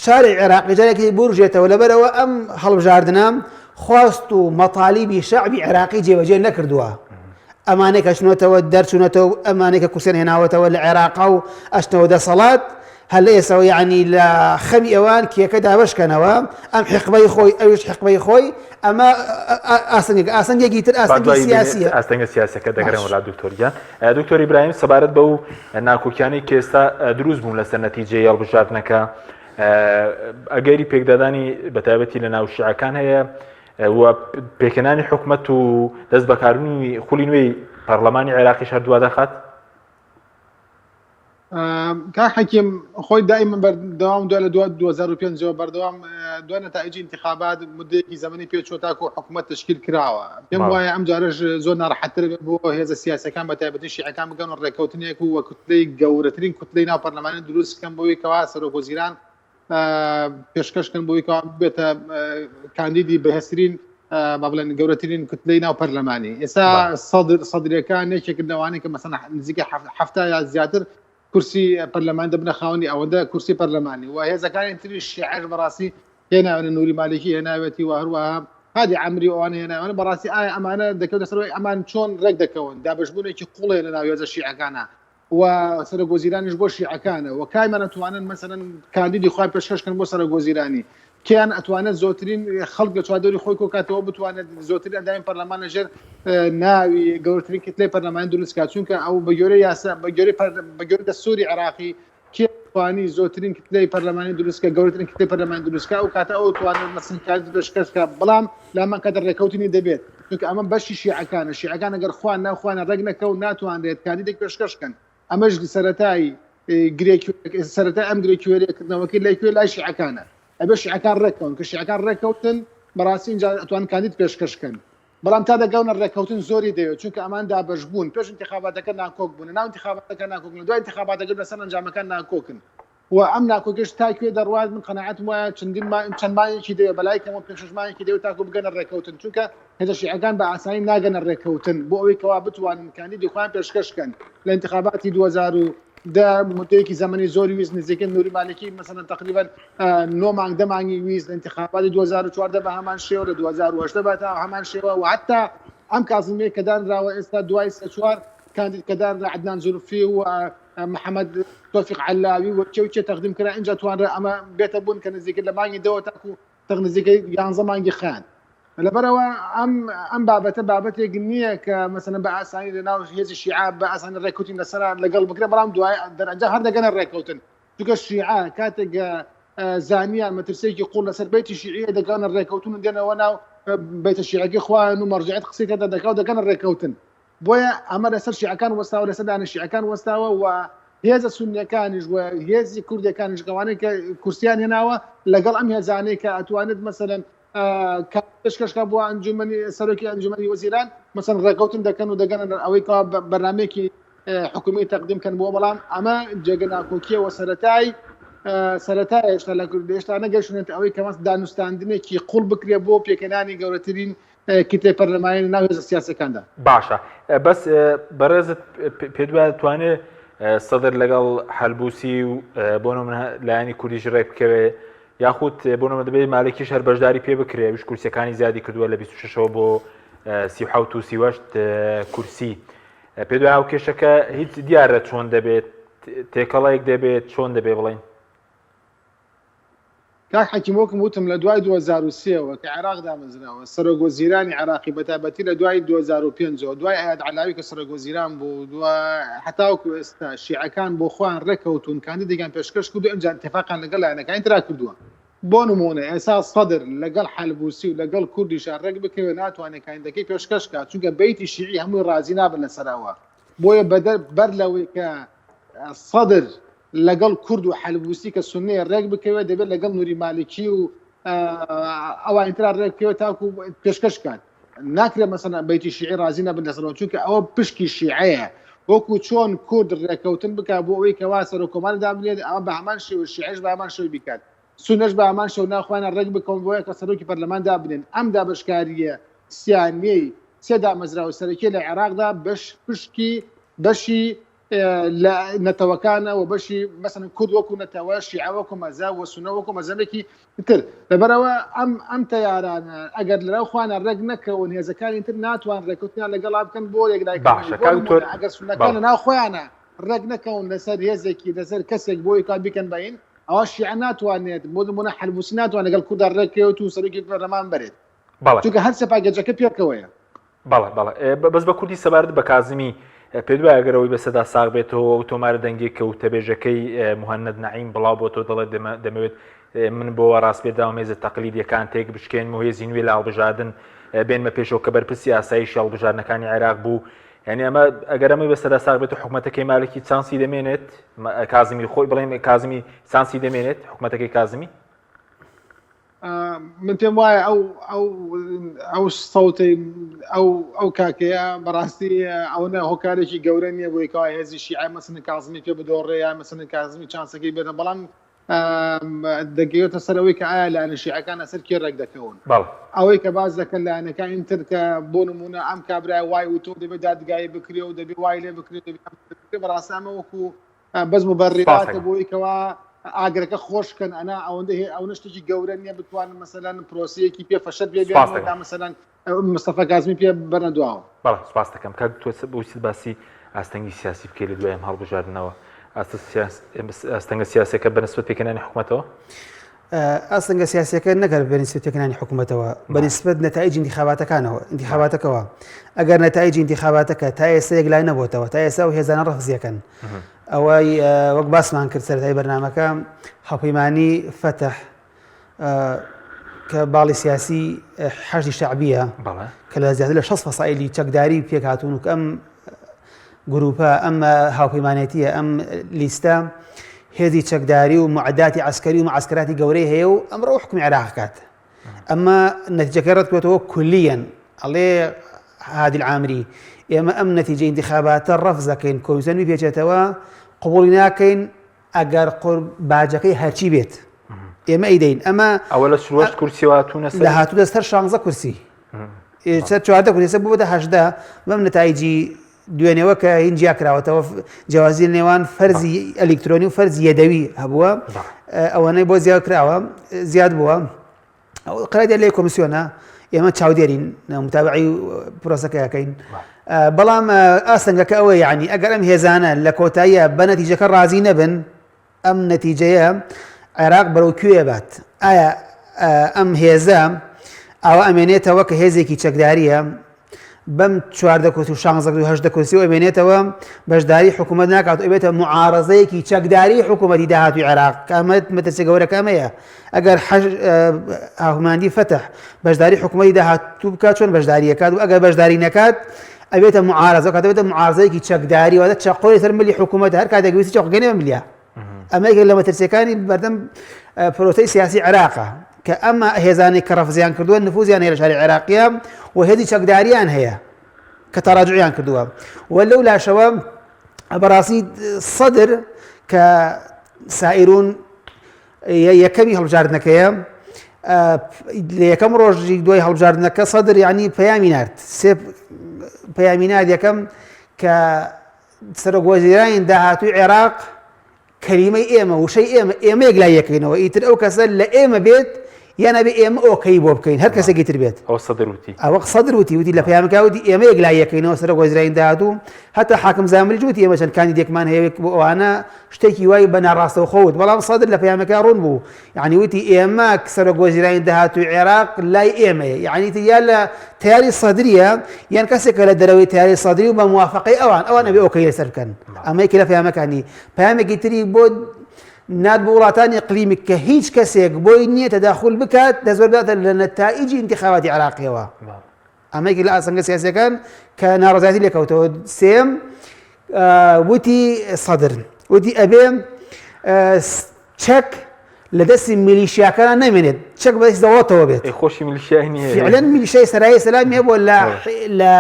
شاری عێراقی جارێکی بورژێتەوە لەبەرەوە ئەم هەڵبژاردنە خواست و مەطالیبی شەعبی عێراقی جێبەجێ نەکردووە ئەمانەی کە چنۆتەوە دەرچوونەتەوە ئەمانەی کە کوسێن هێناوەتەوە لە عێراقا و ئەشتەوە دەسەڵات هەل ئێسەوە یعنی لە خەمی ئەوان کێکە دابشکەنەوە ئەم حقبەی خۆی ئەوش حقبەی خۆی ئەمە ئاسەنگێکی تر ئاسەنگی سیاسیە ئاستەنگە سیاسەکە دەگەڕێن وڵات دکتۆریان دکتۆر ئیبراهیم سەبارەت بە و ناکۆکیانی کە ئێستا دروست بوون لەسەر نەتیجەی هەڵبژاردنەکە ئەگەری پێکدادانی بەتایبەتی لە ناو شیعەکان هەیە و پێکەنانی حکومەت و دەست بەکاربوونی خولی نوێی پەرلەمانی عێراقیش هەردووا دەخات کاک حەکیم خۆی دائما بەردەوام دوای لە 2005 بەردەوام دوای نەتائیجی انتخابات مدەیەکی زەمانی پێچوە تاکو حکومەت تشکیل کراوە پێم وایە ئەم جارەش زۆر ناڕەحەتتر بۆ هێزە سیاسەکان بەتایبەتی شیعەکان بگەن و ڕێکەوتنێک و کتلەی گەورەترین کتلەی ناو پەرلەمانی دروستکەن بۆی کەوا سەرۆکوەزیران پێشکەشکن بۆی کەوا بێتە کاندیدی بەهێزترین با بڵێن گەورەترین کتلەی ناو پەرلەمانی ئێستا سەدرەکان نێکێکردنەوەی کە مەسەن نزیکە 7 یا زیاتر کورسی پەرلەمان دەبنە خاوەنی ئەوەندە کورسی پەرلەمانی و هێزەکانی تری شیعەش بەڕاستی هێناوێنە نووری مالکی هێناوێتی و هەروەها هادی عەمری ئەوانە هێناوێنە بەڕاستی ئایا ئەمانە دەکەوتە سەرەوەی ئەمان چۆن ڕێک دەکەون دابشبوونێکی قوڵێ لە ناو هێزە شیعەکانە و سەرۆکوەزیرانیش بۆ شیعەکانە و کایمان ئەتوانن مەسەلەن کاندیدی خۆیان پێشکەشکن بۆ سەرۆکوەزیرانی کیان ئەتوانێت زۆرترین خەڵک لە چوادەوری خۆی کۆکاتەوە بتوانێت زۆرترین ئەندامی پەرلەمان لەژێر ناوی گەورەترین کتلەی پەرلەمانی دروستکات چونکە ئەو بە گەورەی یاسا بە گەورەی دەستوری عێراقی کێتوانی زۆرترین کتلەی پەرلەمانی دروستکە گەورەترین کتلەی پەرلەمانی دروستکە و کاتە ئەو توانێت مەسنکاری پێشکەشکە بەڵام لامان کە دەڕێکەوتنی دەبێت چونکە ئەمە بەشی شیعەکانە شیعەکان ئەگەر خوان ناوخوانە ڕێک نەکەون ناتوانرێت کاندیدێک پێشکەشکەن ئەمەش سەرەتای سەرەتای ئەم گرێکوێریەکردنەوەکەی لایکوێ لای شیعەکانە ئەبێ شیعەکان ڕێکەون کە شیعەکان ڕێکەوتن بەڕاستی اینجا ئەتوان کاندید پێشکەشکەن بەڵام تا دەگەونە ڕێکەوتن زۆری دەوێت چونکە ئەمان دابەش بوون پێش انتخاباتەکە ناکۆک بوون ناو انتخاباتەکە ناکۆکن دوای انتخاباتەکە لەسەر ئەنجامەکان ناکۆکن و ئەم ناکۆکیش تاکوێ دەڕوات من قەناعەتم وایە چەند مایەکی دەوێت بەلای کەمەوە 5 مایەکی دەوێت تاکو بگەنە ڕێکەوتن چونکە هێزە شیعەکان بە ئاسانی ناگەنە ڕێکەوتن بۆ ئەوەی کەوا بتوانن کاندیدی خۆیان پێشکەشکەن لە انتخاباتی 2010 مدەیەکی زەمانی زۆری ویست نزیکە نووری مالکی مثلا تقریبا 9 مانگ 10 مانگی ویست انتخاباتی 2014 بە هەمان شێوە لە 2018 بە هەمان شێوە و حتا ئەم کازمەیە کە دانراوە ئێستا دوای سەچوار کاندید کە دانرا عدنان زولفی و محەممەد تۆفیق علاوی و چێ تەقدیم کرا اینجا توانرە ئەمە بێتە بوون کە نزیکە لە مانگی دەوە تاکو تەقنزیەکەی 11 مانگی خان لەبەرەوە ئەم بابەتێک نییە کە مەسەلەن بە ئاسانی لەناو هێزی شیعە بە ئاسانی ڕێککەوتین لەسەر لەگەڵ بکرێ بەڵام دوای دەرەنجا هەر دەگەنە ڕێککەوتن چونکە شیعە کاتێک زانیان مەترسێکی قوڵ لەسەر بەیتی شیعە دەگەنە ڕێککەوتن و دێنەوە ناو بەیتە شیعەکەی خوان و مەرجعیت قسەیەکە دەکا و دەگەنە ڕێککەوتن بۆیە ئەمە لەسەر شیعەکان وەستاوە لەسەر دانە شیعەکان وەستاوە و هێزە سونیەکانیش و هێزی کوردەکانیش کەوانەی کە کورسیان هێناوە لەگەڵ ئەم هێزانەی کە ئەتوانێت مەسەلەن پێشکەشکە بۆ ئەنجومەنی سەرۆکی ئەنجومەنی وەزیران مەسەن ڕێککەوتن دەکەن و دەگەن ئەوەی بەرنامەیەکی حکومی تەقدیمکەن بۆ بەڵام ئەمە جێگەناکۆکیەوە سەرەتای هێشتا لە کورد هێشتا نەگەشتێت ئەوەی کەمەس دانوستاندنێکی قوڵ بکرێ بۆ پێکەنانی گەورەترین کتێ پەرلەمانی ناو هێزە سیاسەکاندا باشە بەس بەڕێزت پێ توانێت سەدر لەگەڵ هەلبوسی و بۆنە من لایانی کوردیش ڕێک بکەوێ یاخود بۆنەمە دەبێت مالێکیش هەر بەشداری پێ بکرێ وش کورسەکانی زیادی کردووە لە 26ەوە بۆ 37 و 38 کورسی پێ دوای ئەو کێشەکە هیچ دیارە چۆن دەبێت تێکەڵەیەک دەبێت چۆن دەبێت بڵین کاک حەکیمۆکم وتم لە دوای 2023ەوە کە عێراق دامەزراوە سەرۆکوەزیرانی عێراقی بەتابەتی لە دوای 2005ەوە دوای ئایەت عەلاوی کە سەرۆکوەزیران بوو هەتاوەکو ئێستا شیعەکان بۆ خۆیان ڕێکەوتون کاندیدێکیان پێشکەش کردو ئەنجا اتفاقیان لەگەڵ لایەنەکانی ترا کردووە بۆ نمونە ئێستا سەدر لەگەڵ حەلبوسی و لەگەڵ کوردیشان ڕێک بکەوێت ناتوانێت کاندیدەکەی پێشکەش کات چونکە بەیتی شیعی هەمووی ڕازی نابن لەسەرەوە بۆیە بەر لەوەی کە سەدر لەگەڵ کورد و حەلبوسی کە سونەیە ڕێک بکەوێت دەبێت لەگەڵ نووری مالکی و ئەوانترا ڕێک بکەوێت تاکو پێشکەش کات ناکرێت مەسەلەن بەیتی شیعی ڕازی نەبن لەسەرەوە چونکە ئەوە پشکی شیعەیە وەکو چۆن کورد ڕێکەوتن بکە بۆ ئەوەی کەوا سەرۆکۆماری دابنێت ئەمە بە هەمان شێوە شیعەش بە هەمان شێوەی بکات سونەش بە هەمان شێوە ناخوایانە ڕێک بکەون بۆیە کە سەرۆکی پەرلەمان دابنێن ئەم دابەشکاریە سیانیەی سێ دامەزراوە سەرەکی لە عێراقدا پشکی بەشی لە نەتەوەکانە و بەشی مەسەن کورد وەکو نەتەوە شیعە وەکو مەزا و سونە وەکو مەزەبێکی تر لەبەرەوە ئەم تەیارانە ئەگەر لەراو خوانە ڕێک نەکەون هێزەکانی تر ناتوان ڕێکوتیان لەگەڵا بکەن بۆ یەکلایکردن ئەگەر سونەکانە ناخۆیانە ڕێک نەکەون لەسەر هێزێکی لەسەر کەسێک بۆی کار بیکەن بەین ئەوە شیعە ناتوانێت بۆ نمونە حەلبوسی ناتوان لەگەڵ کورددا ڕێککەوت و سەرۆکی پەرلەمان بێت چونکە هەر سەپاگەجەکە پێکەوەیە بەڵێ بەس بە کوردی سەبارەت بە کازمی پێ دوای ئەگەرەوەی بەسەدا ساغ بێتەوە و تۆمارە دەنگێک کە و تەبێژەکەی مهند نەعیم بڵاو بۆ تۆ دەڵێت دەمەوێت من بۆ ڕاستپێدا و مێزە تەقلیدیەکان تێک بشکێن و هێزی نوێ لە هەڵبژاردن بێنمە پێشەوە کە بەرپرسی ئاسایشی هەڵبژاردنەکانی عێراق بوو یعنی ئەمە ئەگەر ئەمەی بەسەدا ساغ بێت و حکوومەتەکەی مالکی چانسی دەمێنێت کازمی خۆی بڵێن کازمی چانسی دەمێنێت حکوومەتەکەی کازمی من پێم وایە ئەو سەوتەی ئەو کاکەیە بەڕاستی ئەوە هۆکارێکی گەورە نییە بۆی کەوا هێزی شیعە مەسەن کازمی پێ بدۆڕێ یا مەسەن کازمی چانسەکەی بێنە بەڵام دەگەوێتە سەرەوەی کە ئایا لایەنە شیعەکان ئەسەر کێ ڕێک دەکەون ئەوەی کە باز دەکەن لایەنەکانی تر کە بۆ نمونە ئەم کابرای وای و تۆ دەبێت دادگایی بکرێ و دەبێت وای لێ بکرێت بەڕاستی ئەمە وەکو بەس مبەرڕاتە بۆی کەوا ئاگرەکە خۆشکن ئەنا ئەوەندە ئەو شتێکی گەورە نییە بتوانن مەسەلەن پرۆسیەکی پێ فەشەت بێ مەسەلەن مستەفا کازمی پێ بەرنە دواوە بەڵێ سپاس دەکەم کە تۆ بۆچیت باسی ئاستەنگی سیاسی بکەیت لە دوای ئەم هەڵبژاردنەوە ئاستەنگە سیاسەکە بەنسبەت پێکەنانی حکوومەتەوە ئاستەنگە سیاسەکە نەگەر بەنسبەت پێکەنانی حکوومەتەوە بەنسبەت نەتایج انتخاباتەکانەوە انتخاباتەکەەوە ئەگەر نەتایج انتخاباتەکە تا ئێستا یەک لای نەبووتەوە تا ئێستا و هێزانە ڕەفزیەکەن ئەوەی وەک باسمان کرد سەرەتای بەرنامەکە هەڵپەیمانی فتح کە باڵی سیاسی حەشدی شەعبیە کە لە زیاتر لە 6 فەسائیلی چەکداری پێک هاتوون و کە ئەم گروپە ئەم هاوپەیمانێتیە ئەم لیستە هێزی چەکداری و معداتی عسکەری و معسکراتی گەورەی هەیە و ئەمڕۆ حکومی عێراق کات ئەمە نەتیجەکە ڕەت بێتەوە کولیەن ئەڵێ هادی العامری ئێمە ئەم نەتیجە انتخاباتە ڕەفز دەکەین کۆمیسیۆنی پێچێتەوە قبوڵی ناکەین ئەگەر باجەکەی هەرچی بێت ئێمە ئەیدەین ئەمە ئەوە لە سروەشت کورسیواتونە لە هاتوو دەستەر 16 کورسی 14 کورسی بوو بۆ 18 بەم نەتایجی دوێنێەوە کە هینجیا کراوەتەوە جیاوازی نێوان فەرزی ئەلکترۆنی و فەرزی یەدەوی هەبووە ئەوەنەی بۆ زیاد کراوە زیاد بووە قەرەدە لێ کۆمیسیۆنە ئێمە چاودێرین متابعی پرۆسەکەیەکەین بەڵام ئاستەنگەکە ئەوە یعنی ئەگەر ئەم هێزانە لە کۆتاییە بە نەتیجەکە ڕازی نەبن ئەم نەتیجەیە عێراق بەرەو کوێ بات ئایا ئەم هێزە ئەوە ئەمێنێتەوە کە هێزێکی چەکداریە بەم 4 کۆسی و 16 کۆسی و ئەمێنێتەوە بەشداری حکوومەت ناکات ئەبێتە معارەزەیەکی چەکداری حکوومەتی داهاتوی عێراق کامەت مەترسێ گەورەکەمەیە ئەگەر هاوماندی فتح بەشداری حکوومەتی داهاتوو بکات چۆن بەشداریەکات و ئەگەر بەشداری نەکات ئەبێتە معارەزە کات دەبێتە معارەزەیەکی چەکداری واتە چەقۆی سەر ملی حکوومەت هەر کاتێک ویستی چەقۆگەنێ ملیە ئەمەیەکێک لە مەترسیەکانی بەردەم پرۆتەی سیاسی عێراقە کە ئەمە هێزانێک کە ڕەفزیان کردووە نفوزیان هەیە لە شاری عێراقیە و هێزی چەکداریان هەیە کە تەڕاجعیان کردووە و لەو لاشەوە بەڕاستی سەدر کە سائیرون یەکەمی هەڵبژاردنەکەیە لە یەکەم ڕۆژی دوای هەڵبژاردنەکە سەدر یعنی پەیامی نارد سێ پەیامی نارد یەکەم کە سەرۆکوەزیرانی داهاتووی عێراق کەلیمەی ئێمە وشەی ئێمە یەک لای یەکەینەوە ئیتر ئەو کەسە لە ئێمە بێت یانە بێ ئێمە ئۆکەی بۆ بکەین هەر کەسێکی تر بێت ئەو سەدروتی ئەوە سەدر وتی لە پەیامەکە وتی ئێمە یەک لای یەکەینەوە سەرۆکوەزیرانی داهاتوو هەتا حاکم زامل وتی ئێمە چەند کاندیدێکمان هەیە بۆ ئەوانە شتێکی وای بە ناڕاستەوە خەوت بەڵام سەدر لە پەیامەکە ڕوون بوو یعنی وتی ئێمە سەرۆکوەزیرانی داهاتووی عێراق لای ئێمەیە یعنی یا لە تیاری سەدریە یان کەسێکە لە دەرەوەی تیاری سەدری و بە موافقەی ئەوان ئەبێ ئۆکەی لەسەر بکەن ئەمەیەکی لە پەیامەکانی پەیامێکی تری بۆ نات بۆ وڵاتانی ئیقلیمی کە هیچ کەسێک بۆی نییە تەداخل بکات دەزۆرباتە لە نەتائیجی انتخاباتی عێراقیەوە ئەمەیەکی لە ئاسەنگە سیاسیەکان کە ناڕەزایەتی لێکەوتەوە سێم وتی سەدر وتی ئەبێ چەک لە دەستی میلیشیاکان نامێنێت چەک بەدەستی دەوڵەتەوە بێت خۆشی میلیشیای نییە فعلەن میلیشیای سەرایی سەلامی هەبووە لە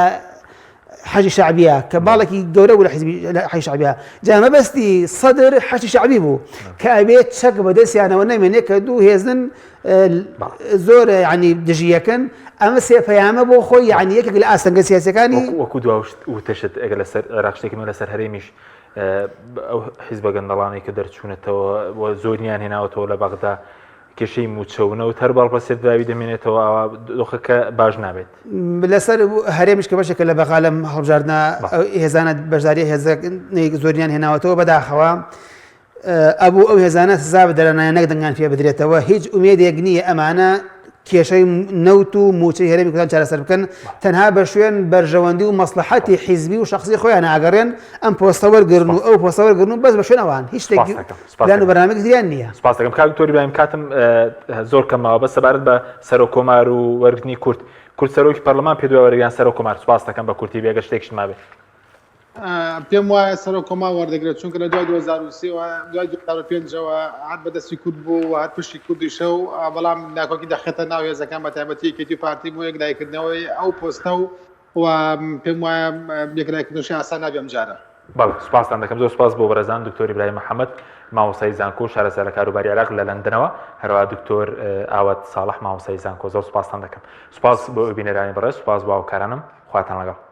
حەجی شعبیە کە باڵێکی گەورە بوو لە حەجی شعبیە جا مەبەستی سەدر حەجی شعبی بوو کە ئەبێت چەک بەدەستیانەوە نامێنێت کە دوو هێزن زۆر ینی دژیەکەن ئەمە سێ پەیامە بۆ خۆی یعنی یەکێک لە ئاسەنگە سیاسیەکانی وەکو وتەشت ئەگەر لەسەر عێراق شتێکمە لەسەر هەرێمیش ئەو حیزبە گەندەڵانەی کە دەرچوونەتەوە زۆریان هێناوەتەوە لە بەغدا کێشەی موچەونە و هەر باڵپەسێت داوی دەمێنێتەوە دۆخەکە باش نابێت لەسەر هەرێمیش کە بەشێکە لە بەغا لەم هەڵبژاردنە هێزانە بەشداری هێزەی زۆریان هێناوەتەوە بەداخەوە ئەبوو ئەو هێزانە سزا بدەرەنایە نەک دەنگان پێ بدرێتەوە هیچ ئومێدێک نییە ئەمانە کێشەی نەوت و موچەی هەرێمی کوردستان چارەسەر بکەن تەنها بە شوێن بەرژەوەندی و مەسلحەتی حیزبی و شخصی خۆیان ئاگەڕێن ئەم پۆستە وەرگرن و ئەو پۆستە وەرگرن و بەس بە شوێن ئەوان هیچ شتێکی پلان و بەرنامەیەک زیان نییە. سپاس دەکەم کاک دکتۆر ئیبراهیم کاتم زۆر کەمەوە بەس سەبارەت بە سەرۆکۆمار و وەرگرتنی کورد سەرۆکی پەرلەمان پێ دوای وەرگیان سەرۆکۆمار سپاس دەکەم بە کورتی بێگە شتێکشت مابێت پێم وایە سەرۆکۆما وەردەگرێت چونکە لە دوای 2023 دوای 2005ەوە هات بەدەستی کورد بوو و هات پشتی کوردیشە و بەڵام ناکۆکی دەخێتە ناو هێزەکان بە تایبەتی یەکێتی پارتی بۆ یەکلایکردنەوەی ئەو پۆستە و پێم وایە یەکلایکردنەوەی ئاسان نابێ ئەم جارە. بەڵێ سپاسان دەکەم زۆر سپاس بۆ بەرەزان دکتۆر ئیبراهیم محەممەد مامۆستای زانکۆ شارەسەر کاروباری عێراق لە لەندەنەوە هەروە دکتۆر ئاوەت ساڵح مامۆستای زانکۆ زۆر سپاسان دەکەم. سپاس بۆ بینەرانی بەڕێز سپاس بۆ هاوکارانم خواتان لەگەڵ.